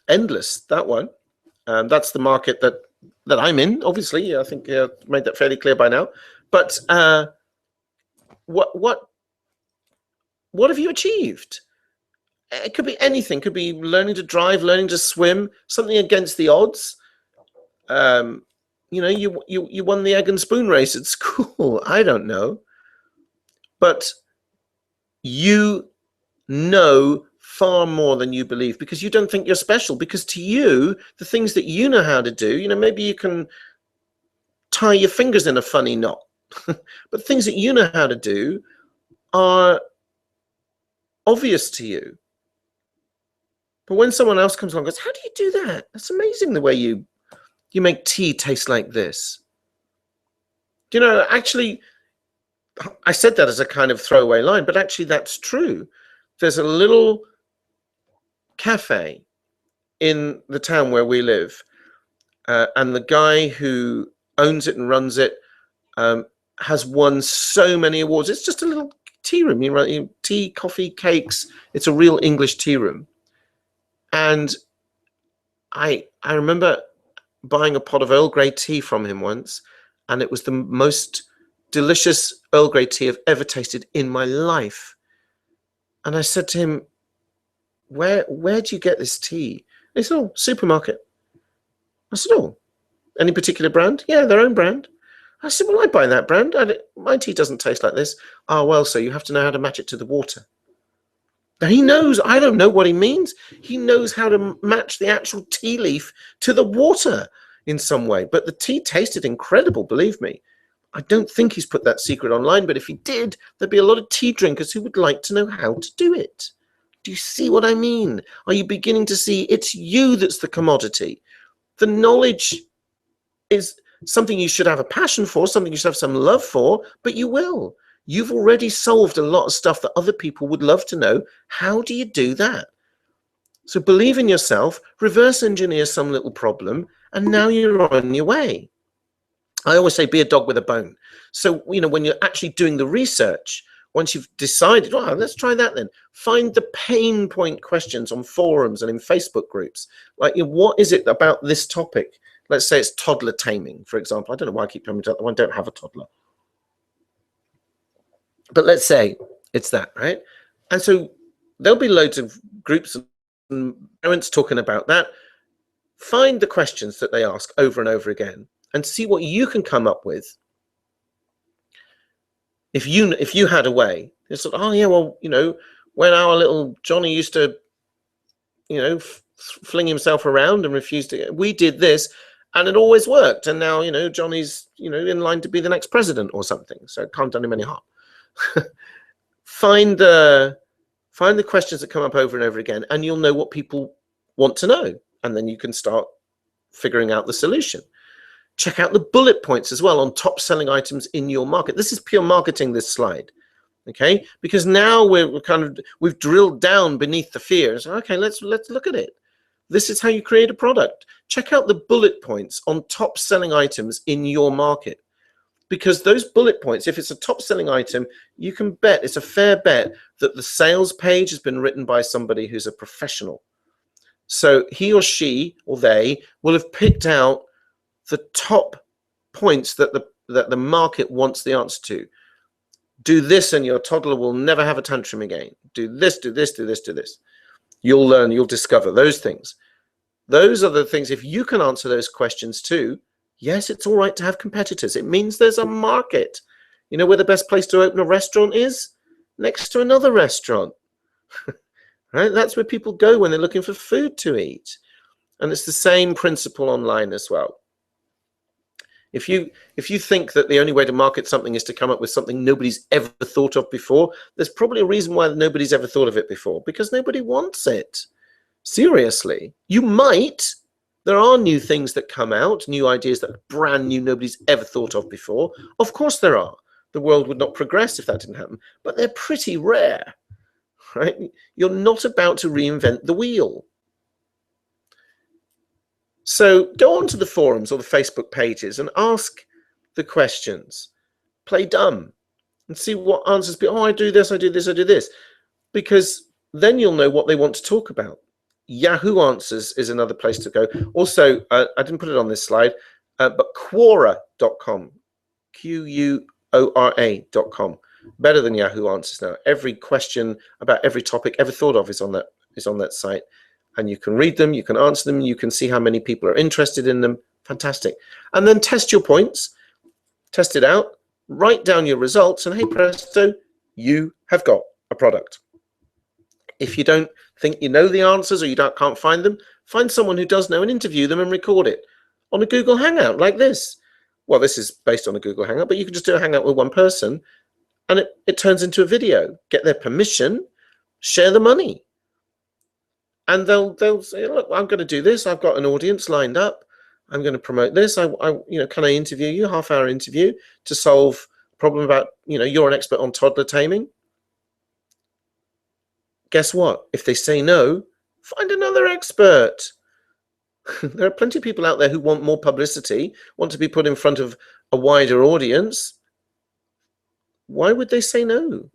Endless, that one. That's the market that I'm in, obviously. I think I made that fairly clear by now. But what have you achieved? It could be anything. It could be learning to drive, learning to swim, something against the odds. You won the egg and spoon race at school. I don't know. But you know far more than you believe, because you don't think you're special. Because to you, the things that you know how to do, maybe you can tie your fingers in a funny knot. But things that you know how to do are obvious to you. But when someone else comes along and goes, how do you do that? That's amazing, the way you make tea taste like this. Actually, I said that as a kind of throwaway line, but actually that's true. There's a little cafe in the town where we live, and the guy who owns it and runs it has won so many awards. It's just a little tea room. Tea, coffee, cakes. It's a real English tea room. And I remember buying a pot of Earl Grey tea from him once, and it was the most delicious Earl Grey tea I've ever tasted in my life. And I said to him, where do you get this tea? They said, oh, supermarket. I said, oh, any particular brand? Yeah, their own brand. I said, well, I buy that brand. My tea doesn't taste like this. Oh, well, so you have to know how to match it to the water. Now, he knows, I don't know what he means. He knows how to match the actual tea leaf to the water in some way. But the tea tasted incredible, believe me. I don't think he's put that secret online, but if he did, there'd be a lot of tea drinkers who would like to know how to do it. Do you see what I mean? Are you beginning to see it's you that's the commodity? The knowledge is something you should have a passion for, something you should have some love for, but you will. You've already solved a lot of stuff that other people would love to know. How do you do that? So believe in yourself, reverse engineer some little problem, and now you're on your way. I always say be a dog with a bone. So, you know, when you're actually doing the research, once you've decided, oh, let's try that then, find the pain point questions on forums and in Facebook groups. Like, you know, what is it about this topic? Let's say it's toddler taming, for example. I don't know why I keep coming to that one. I don't have a toddler. But let's say it's that, right? And so there'll be loads of groups and parents talking about that. Find the questions that they ask over and over again and see what you can come up with. If you had a way, it's like, oh yeah, well, you know, when our little Johnny used to, you know, fling himself around and refuse to, we did this and it always worked. And now, you know, Johnny's, you know, in line to be the next president or something. So it can't do him any harm. Find the questions that come up over and over again, and you'll know what people want to know. And then you can start figuring out the solution. Check out the bullet points as well on top selling items in your market. This is pure marketing, this slide, okay? Because now we've drilled down beneath the fears. Okay, let's look at it. This is how you create a product. Check out the bullet points on top selling items in your market. Because those bullet points, if it's a top selling item, you can bet, it's a fair bet that the sales page has been written by somebody who's a professional. So he or she or they will have picked out the top points that the market wants the answer to. Do this and your toddler will never have a tantrum again. Do this, do this, do this, do this. You'll learn, you'll discover those things. Those are the things, if you can answer those questions too, yes, it's all right to have competitors. It means there's a market. You know where the best place to open a restaurant is? Next to another restaurant. Right? That's where people go when they're looking for food to eat. And it's the same principle online as well. If you think that the only way to market something is to come up with something nobody's ever thought of before, there's probably a reason why nobody's ever thought of it before, because nobody wants it. Seriously. You might. There are new things that come out, new ideas that are brand new, nobody's ever thought of before. Of course there are. The world would not progress if that didn't happen, but they're pretty rare, right? You're not about to reinvent the wheel. So go onto the forums or the Facebook pages and ask the questions. Play dumb and see what answers be. Oh, I do this, I do this, I do this. Because then you'll know what they want to talk about. Yahoo Answers is another place to go. Also, I didn't put it on this slide, but Quora.com, Quora.com. Better than Yahoo Answers now. Every question about every topic ever thought of is on that site. And you can read them, you can answer them, you can see how many people are interested in them. Fantastic. And then test your points, test it out, write down your results, and hey presto, you have got a product. If you don't think you know the answers or you can't find them, find someone who does know and interview them and record it on a Google Hangout like this. Well, this is based on a Google Hangout, but you can just do a Hangout with one person and it turns into a video. Get their permission, share the money. And they'll say, look, I'm going to do this. I've got an audience lined up. I'm going to promote this. Can I interview you, half-hour interview to solve a problem about, you're an expert on toddler taming. Guess what? If they say no, find another expert. There are plenty of people out there who want more publicity, want to be put in front of a wider audience. Why would they say no?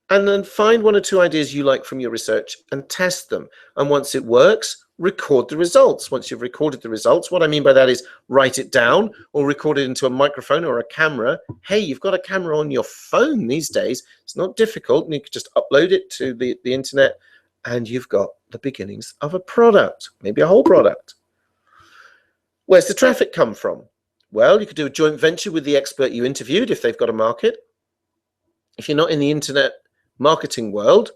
And then find one or two ideas you like from your research and test them. And once it works, record the results. Once you've recorded the results, what I mean by that is write it down or record it into a microphone or a camera. Hey, you've got a camera on your phone these days. It's not difficult. And you can just upload it to the internet and you've got the beginnings of a product, maybe a whole product. Where's the traffic come from? Well, you could do a joint venture with the expert you interviewed if they've got a market. If you're not in the internet marketing world,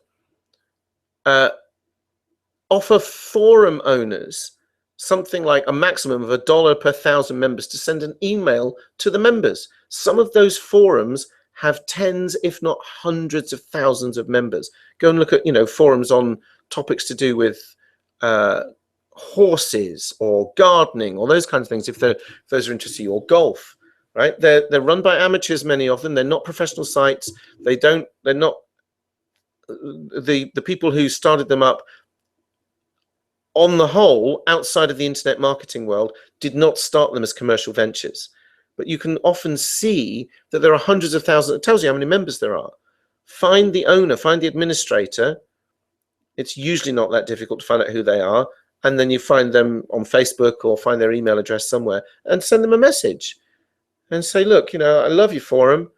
offer forum owners something like a maximum of $1 per 1,000 members to send an email to the members. Some of those forums have tens, if not hundreds of thousands of members. Go and look at, forums on topics to do with horses or gardening or those kinds of things, if those are interested, or golf, right? They're run by amateurs, many of them. They're not professional sites. They're not the people who started them up, on the whole, outside of the internet marketing world, did not start them as commercial ventures. But you can often see that there are hundreds of thousands. It tells you how many members there are. Find the owner, find the administrator. It's usually not that difficult to find out who they are. And then you find them on Facebook or find their email address somewhere and send them a message and say, look, I love your forum,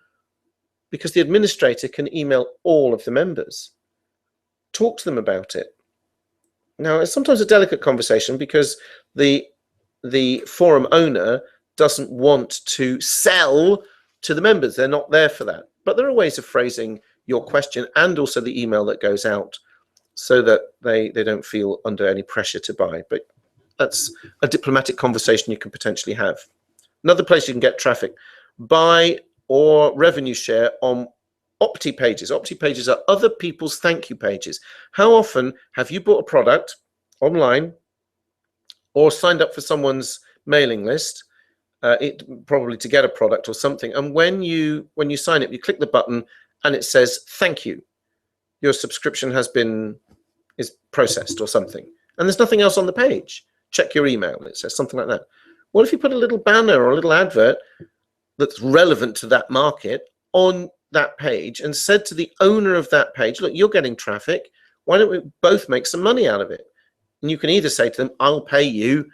because the administrator can email all of the members. Talk to them about it. Now, it's sometimes a delicate conversation because the forum owner doesn't want to sell to the members. They're not there for that. But there are ways of phrasing your question and also the email that goes out so that they don't feel under any pressure to buy. But that's a diplomatic conversation you can potentially have. Another place you can get traffic, buy or revenue share on Opti pages. Opti pages are other people's thank you pages. How often have you bought a product online or signed up for someone's mailing list, probably to get a product or something, and when you sign up, you click the button and it says thank you, your subscription is processed or something, and there's nothing else on the page. Check your email, it says something like that. Well, if you put a little banner or a little advert that's relevant to that market on that page and said to the owner of that page, look, you're getting traffic, why don't we both make some money out of it? And you can either say to them, I'll pay you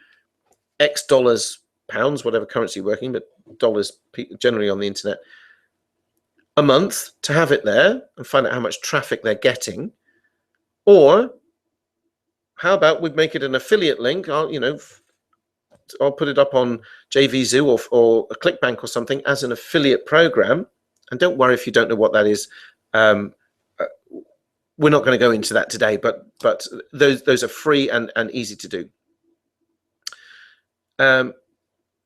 X dollars, pounds, whatever currency you're working, but dollars generally on the internet, a month to have it there and find out how much traffic they're getting. Or how about we make it an affiliate link? I'll put it up on JVZoo or a ClickBank or something as an affiliate program. And don't worry if you don't know what that is. We're not going to go into that today, but those are free and easy to do. And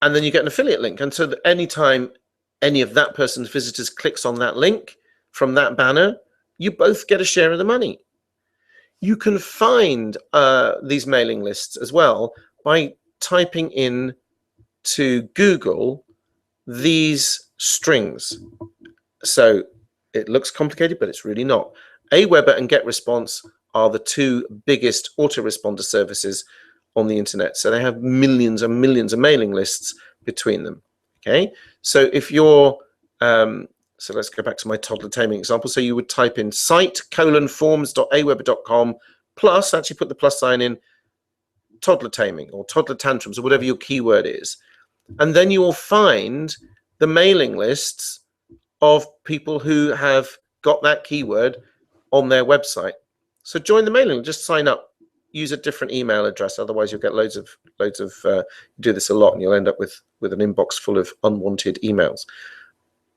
then you get an affiliate link. And so that anytime any of that person's visitors clicks on that link from that banner, you both get a share of the money. You can find these mailing lists as well by typing in to Google these strings. So it looks complicated, but it's really not. Aweber and GetResponse are the two biggest autoresponder services on the internet. So they have millions and millions of mailing lists between them. Okay, so if you're, so let's go back to my toddler taming example. So you would type in site:/forms.aweber.com plus, actually put the plus sign in, toddler taming or toddler tantrums or whatever your keyword is. And then you will find the mailing lists of people who have got that keyword on their website. So join the mailing, just sign up, use a different email address. Otherwise you'll get loads of do this a lot and you'll end up with an inbox full of unwanted emails.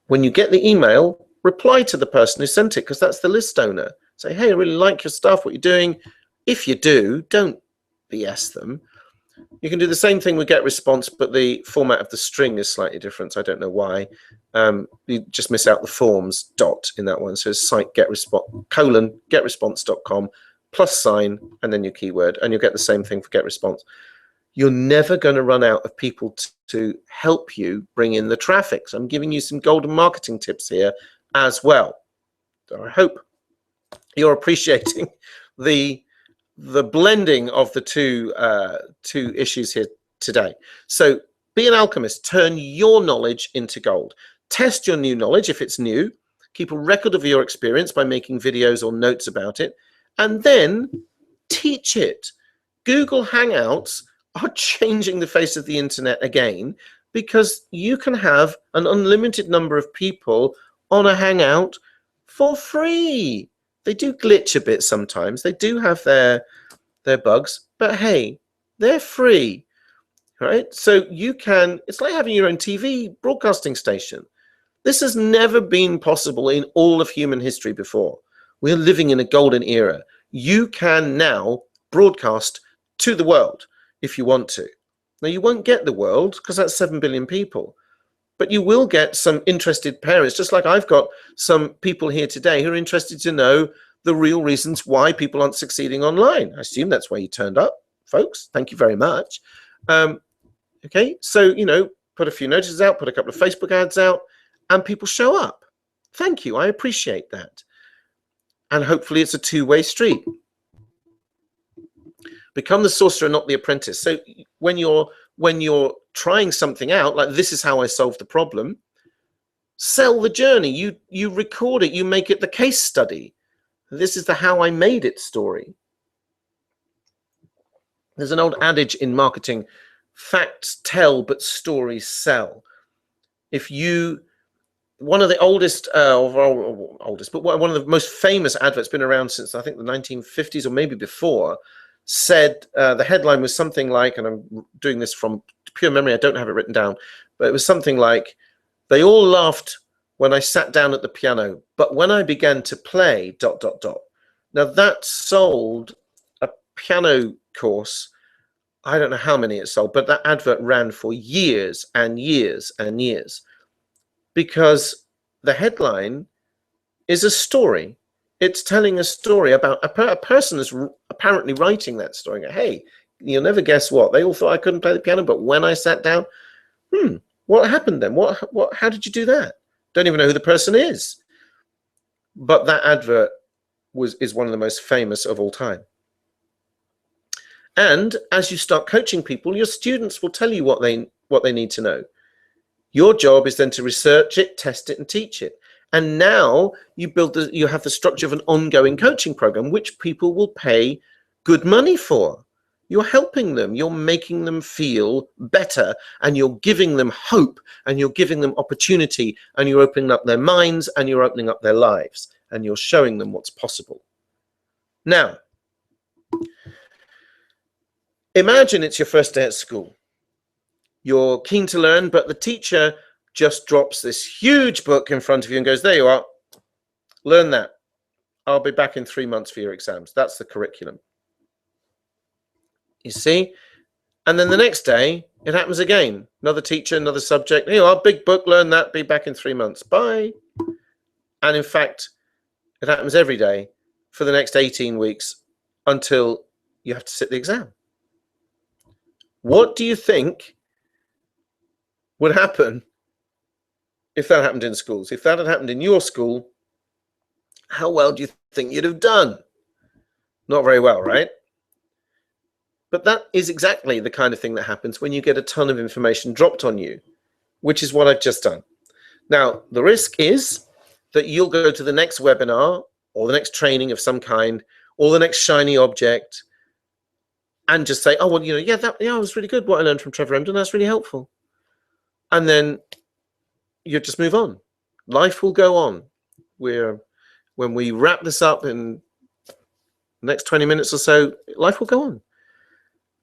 When you get the email, reply to the person who sent it, because that's the list owner. Say, hey, I really like your stuff, what you're doing. If you do, don't BS them. You can do the same thing with GetResponse, but the format of the string is slightly different. So I don't know why. You just miss out the forms dot in that one. So it's site getresponse:/getresponse.com plus sign and then your keyword, and you'll get the same thing for GetResponse. You're never going to run out of people to help you bring in the traffic. So I'm giving you some golden marketing tips here as well. So I hope you're appreciating the blending of the two issues here today. So be an alchemist, turn your knowledge into gold. Test your new knowledge if it's new. Keep a record of your experience by making videos or notes about it, and then teach it. Google Hangouts are changing the face of the internet again, because you can have an unlimited number of people on a Hangout for free. They do glitch a bit sometimes. They do have their bugs, but hey, they're free, right? So you can, it's like having your own TV broadcasting station. This has never been possible in all of human history before. We're living in a golden era. You can now broadcast to the world if you want to. Now, you won't get the world because that's 7 billion people, but you will get some interested parents, just like I've got some people here today who are interested to know the real reasons why people aren't succeeding online. I assume that's why you turned up, folks. Thank you very much. Okay, so, you know, put a few notices out, put a couple of Facebook ads out, and people show up. Thank you. I appreciate that. And hopefully it's a two-way street. Become the sorcerer, not the apprentice. So when you're trying something out, like this is how I solved the problem, sell the journey. You record it. You make it the case study. This is the how I made it story. There's an old adage in marketing: facts tell, but stories sell. If you, one of the oldest, but one of the most famous adverts, been around since I think the 1950s or maybe before, said the headline was something like, and I'm doing this from pure memory, I don't have it written down, but it was something like, "They all laughed when I sat down at the piano, but when I began to play ... Now that sold a piano course. I don't know how many it sold, but that advert ran for years and years and years, because the headline is a story. It's telling a story about a person is apparently writing that story. Hey, you'll never guess what. They all thought I couldn't play the piano, but when I sat down, what happened then? How did you do that? Don't even know who the person is. But that advert is one of the most famous of all time. And as you start coaching people, your students will tell you what they need to know. Your job is then to research it, test it, and teach it. And now you have the structure of an ongoing coaching program, which people will pay good money for. You're helping them, you're making them feel better, and you're giving them hope, and you're giving them opportunity, and you're opening up their minds, and you're opening up their lives, and you're showing them what's possible. Now, imagine it's your first day at school. You're keen to learn, but the teacher just drops this huge book in front of you and goes, "There you are, learn that. I'll be back in 3 months for your exams." That's the curriculum. You see? And then the next day, it happens again. Another teacher, another subject. Here you are, big book, learn that, be back in 3 months. Bye. And in fact, it happens every day for the next 18 weeks until you have to sit the exam. What do you think would happen if that happened in schools? If that had happened in your school, how well do you think you'd have done? Not very well, right? But that is exactly the kind of thing that happens when you get a ton of information dropped on you, which is what I've just done. Now, the risk is that you'll go to the next webinar or the next training of some kind or the next shiny object and just say, "Oh, well, you know, yeah, that was really good. What I learned from Trevor Emdin, that's really helpful." And then you just move on. Life will go on. When we wrap this up in the next 20 minutes or so, life will go on.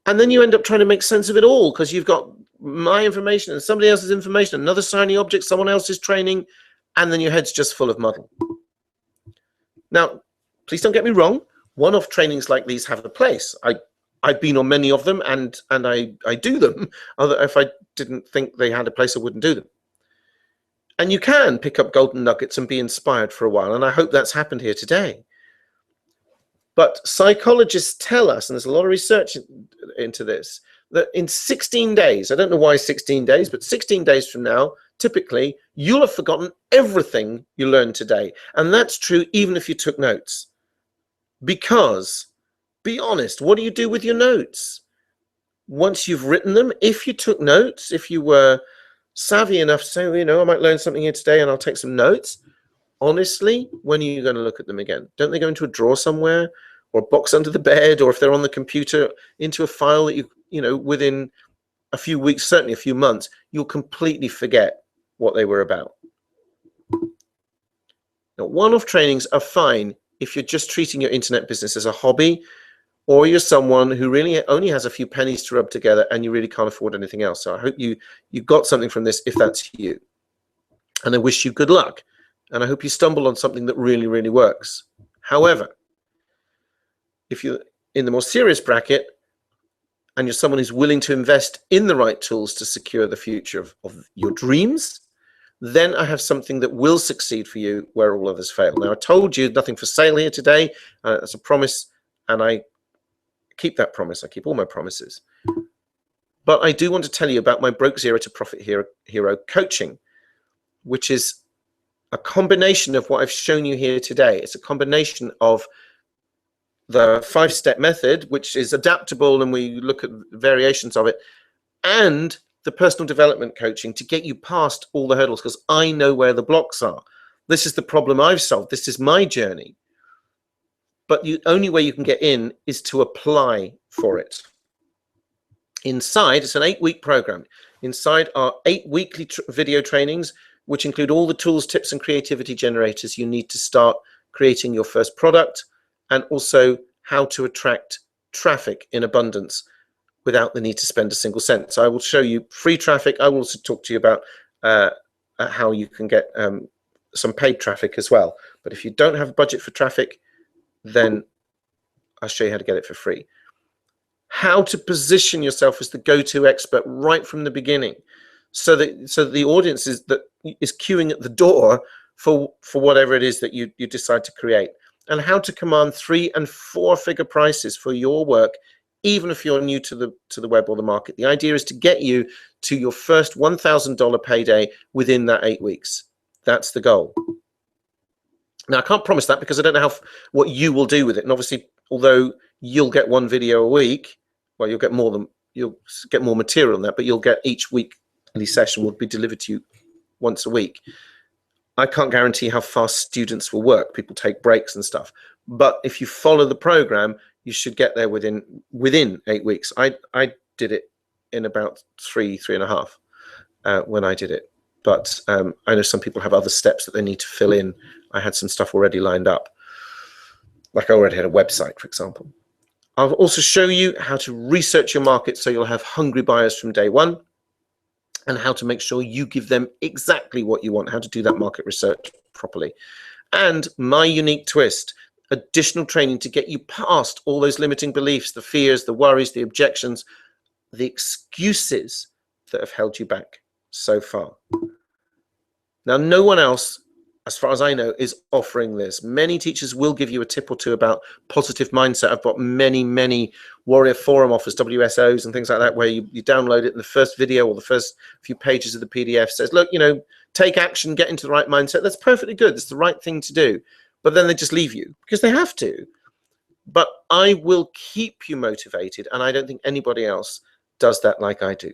And then you end up trying to make sense of it all because you've got my information and somebody else's information, another shiny object, someone else's training, and then your head's just full of muddle. Now, please don't get me wrong. One-off trainings like these have a place. I've been on many of them, and I do them. If I didn't think they had a place, I wouldn't do them. And you can pick up golden nuggets and be inspired for a while, and I hope that's happened here today. But psychologists tell us, and there's a lot of research into this, that in 16 days, I don't know why 16 days, but 16 days from now, typically, you'll have forgotten everything you learned today. And that's true even if you took notes. Because, be honest, what do you do with your notes? Once you've written them, if you took notes, if you were savvy enough to say, you know, I might learn something here today and I'll take some notes. Honestly, when are you going to look at them again? Don't they go into a drawer somewhere or a box under the bed, or if they're on the computer, into a file that you know, within a few weeks, certainly a few months, you'll completely forget what they were about. Now, one-off trainings are fine if you're just treating your internet business as a hobby, or you're someone who really only has a few pennies to rub together and you really can't afford anything else. So I hope you got something from this if that's you. And I wish you good luck. And I hope you stumble on something that really, really works. However, if you're in the more serious bracket and you're someone who's willing to invest in the right tools to secure the future of your dreams, then I have something that will succeed for you where all others fail. Now, I told you nothing for sale here today. That's a promise, and I keep that promise. I keep all my promises. But I do want to tell you about my Broke Zero to Profit Hero coaching, which is a combination of what I've shown you here today. It's a combination of the 5-step method, which is adaptable and we look at variations of it, and the personal development coaching to get you past all the hurdles, because I know where the blocks are. This is the problem I've solved. This is my journey. But the only way you can get in is to apply for it. Inside, it's an 8-week program. Inside are 8 weekly video trainings, which include all the tools, tips, and creativity generators you need to start creating your first product, and also how to attract traffic in abundance without the need to spend a single cent. So I will show you free traffic. I will also talk to you about how you can get some paid traffic as well. But if you don't have a budget for traffic, then I'll show you how to get it for free. How to position yourself as the go-to expert right from the beginning, so that the audience is queuing at the door for whatever it is that you decide to create, and how to command 3- and 4-figure prices for your work, even if you're new to the web or the market. The idea is to get you to your first $1,000 payday within that 8 weeks. That's the goal. Now, I can't promise that because I don't know what you will do with it. And obviously, although you'll get 1 video a week, well, you'll get more material than that, but you'll get each weekly session will be delivered to you once a week. I can't guarantee how fast students will work. People take breaks and stuff. But if you follow the program, you should get there within 8 weeks. I did it in about 3.5 when I did it. But I know some people have other steps that they need to fill in. I had some stuff already lined up. Like I already had a website, for example. I'll also show you how to research your market so you'll have hungry buyers from day one, and how to make sure you give them exactly what you want, how to do that market research properly. And my unique twist, additional training to get you past all those limiting beliefs, the fears, the worries, the objections, the excuses that have held you back so far. Now, no one else, as far as I know, is offering this. Many teachers will give you a tip or two about positive mindset. I've got many Warrior Forum offers, WSOs and things like that, where you download it and the first video or the first few pages of the PDF says, look, take action, get into the right mindset. That's perfectly good. That's the right thing to do. But then they just leave you because they have to. But I will keep you motivated, and I don't think anybody else does that like I do.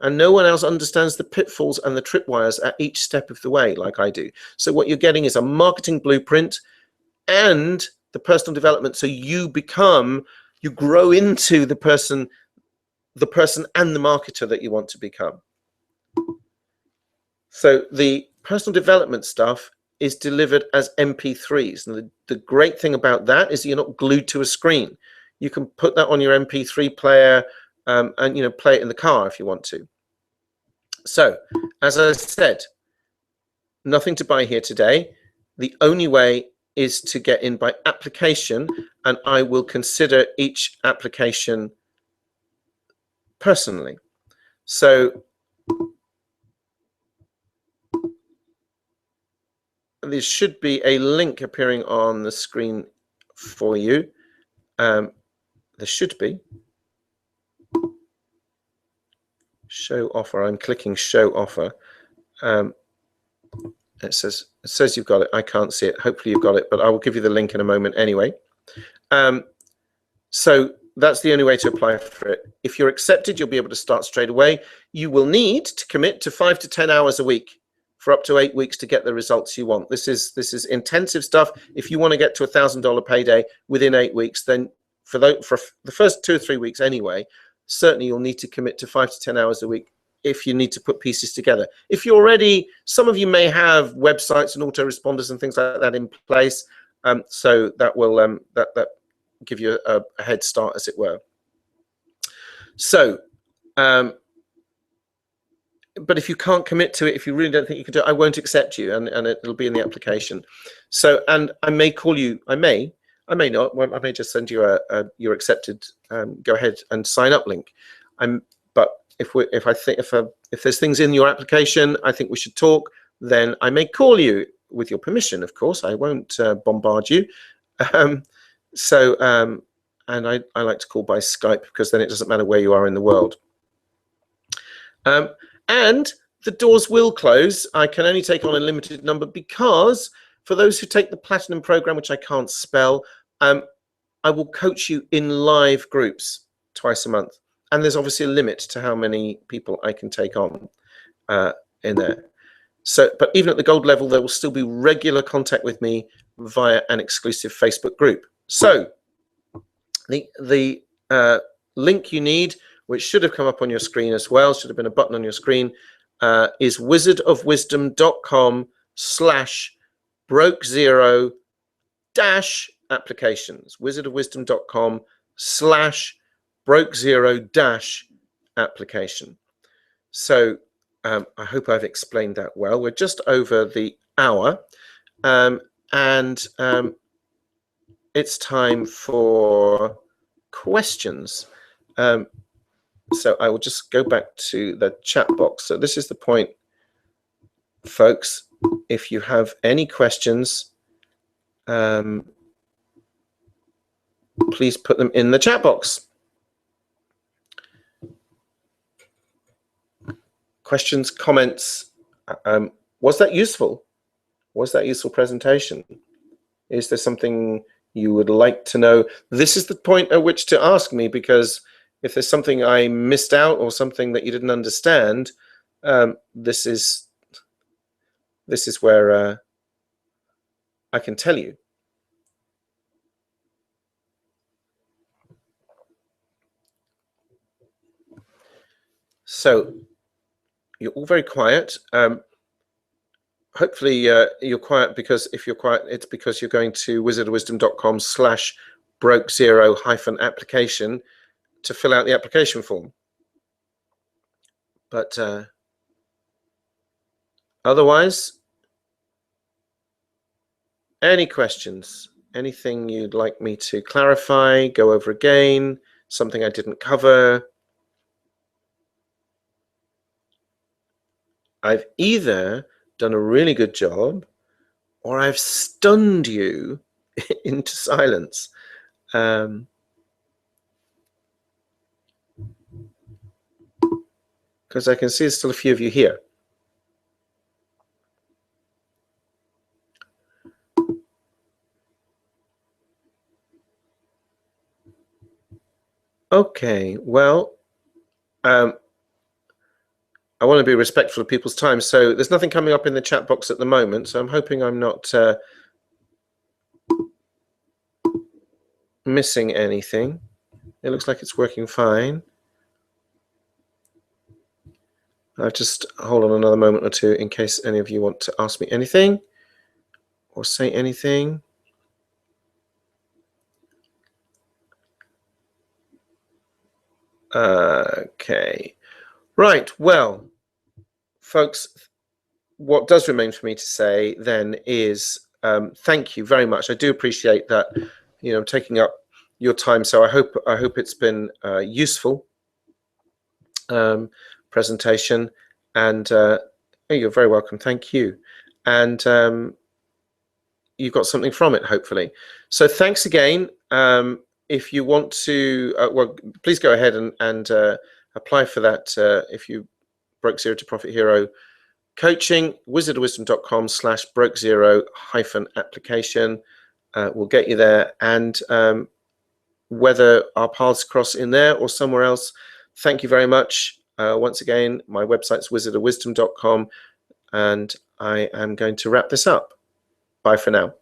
And no one else understands the pitfalls and the tripwires at each step of the way like I do. So what you're getting is a marketing blueprint and the personal development. So you grow into the person and the marketer that you want to become. So the personal development stuff is delivered as MP3s. And the great thing about that is you're not glued to a screen. You can put that on your MP3 player and play it in the car if you want to. So, as I said, nothing to buy here today. The only way is to get in by application, and I will consider each application personally. So there should be a link appearing on the screen for you. There should be. Show offer. I'm clicking show offer. It says you've got it. I can't see it. Hopefully you've got it, but I will give you the link in a moment anyway. So that's the only way to apply for it. If you're accepted, you'll be able to start straight away. You will need to commit to 5 to 10 hours a week for up to 8 weeks to get the results you want. This is intensive stuff. If you want to get to $1,000 payday within 8 weeks, then for the first 2 or 3 weeks anyway, certainly you'll need to commit to 5 to 10 hours a week if you need to put pieces together. If you're already, some of you may have websites and autoresponders and things like that in place. So that will that give you a head start, as it were. So, but if you can't commit to it, if you really don't think you can do it, I won't accept you, and it'll be in the application. So, and I may call you. I may not. Well, I may just send you your accepted. Go ahead and sign up link. But if there's things in your application I think we should talk, then I may call you with your permission. Of course, I won't bombard you. And I like to call by Skype, because then it doesn't matter where you are in the world. And the doors will close. I can only take on a limited number, because for those who take the Platinum program, which I can't spell, I will coach you in live groups twice a month. And there's obviously a limit to how many people I can take on in there. So, but even at the gold level, there will still be regular contact with me via an exclusive Facebook group. So the link you need, which should have come up on your screen as well, should have been a button on your screen, is wizardofwisdom.com/broke0-applications. wizardofwisdom.com/broke0-application. So I hope I've explained that well. We're just over the hour, and it's time for questions. So I will just go back to the chat box. So this is the point, folks. If you have any questions, please put them in the chat box. Questions, comments. Was that useful? Was that useful presentation? Is there something you would like to know? This is the point at which to ask me, because if there's something I missed out or something that you didn't understand, this is where I can tell you. So you're all very quiet. Hopefully you're quiet, because if you're quiet, it's because you're going to wizardofwisdom.com/broke0-application to fill out the application form. But otherwise, any questions? Anything you'd like me to clarify, go over again, something I didn't cover? I've either done a really good job, or I've stunned you into silence. Because I can see there's still a few of you here. Okay, well, I want to be respectful of people's time, so there's nothing coming up in the chat box at the moment, so I'm hoping I'm not missing anything. It looks like it's working fine. I'll just hold on another moment or two in case any of you want to ask me anything or say anything. Okay. Right, well, folks, what does remain for me to say then is thank you very much. I do appreciate that, you know, taking up your time. So I hope it's been useful presentation, and you're very welcome. Thank you, and you got something from it, hopefully. So thanks again. If you want to, well, please go ahead and apply for that. If you broke zero to profit hero coaching, wizardofwisdom.com/broke0-application will get you there. And whether our paths cross in there or somewhere else, thank you very much. Once again, my website's wizardofwisdom.com, and I am going to wrap this up. Bye for now.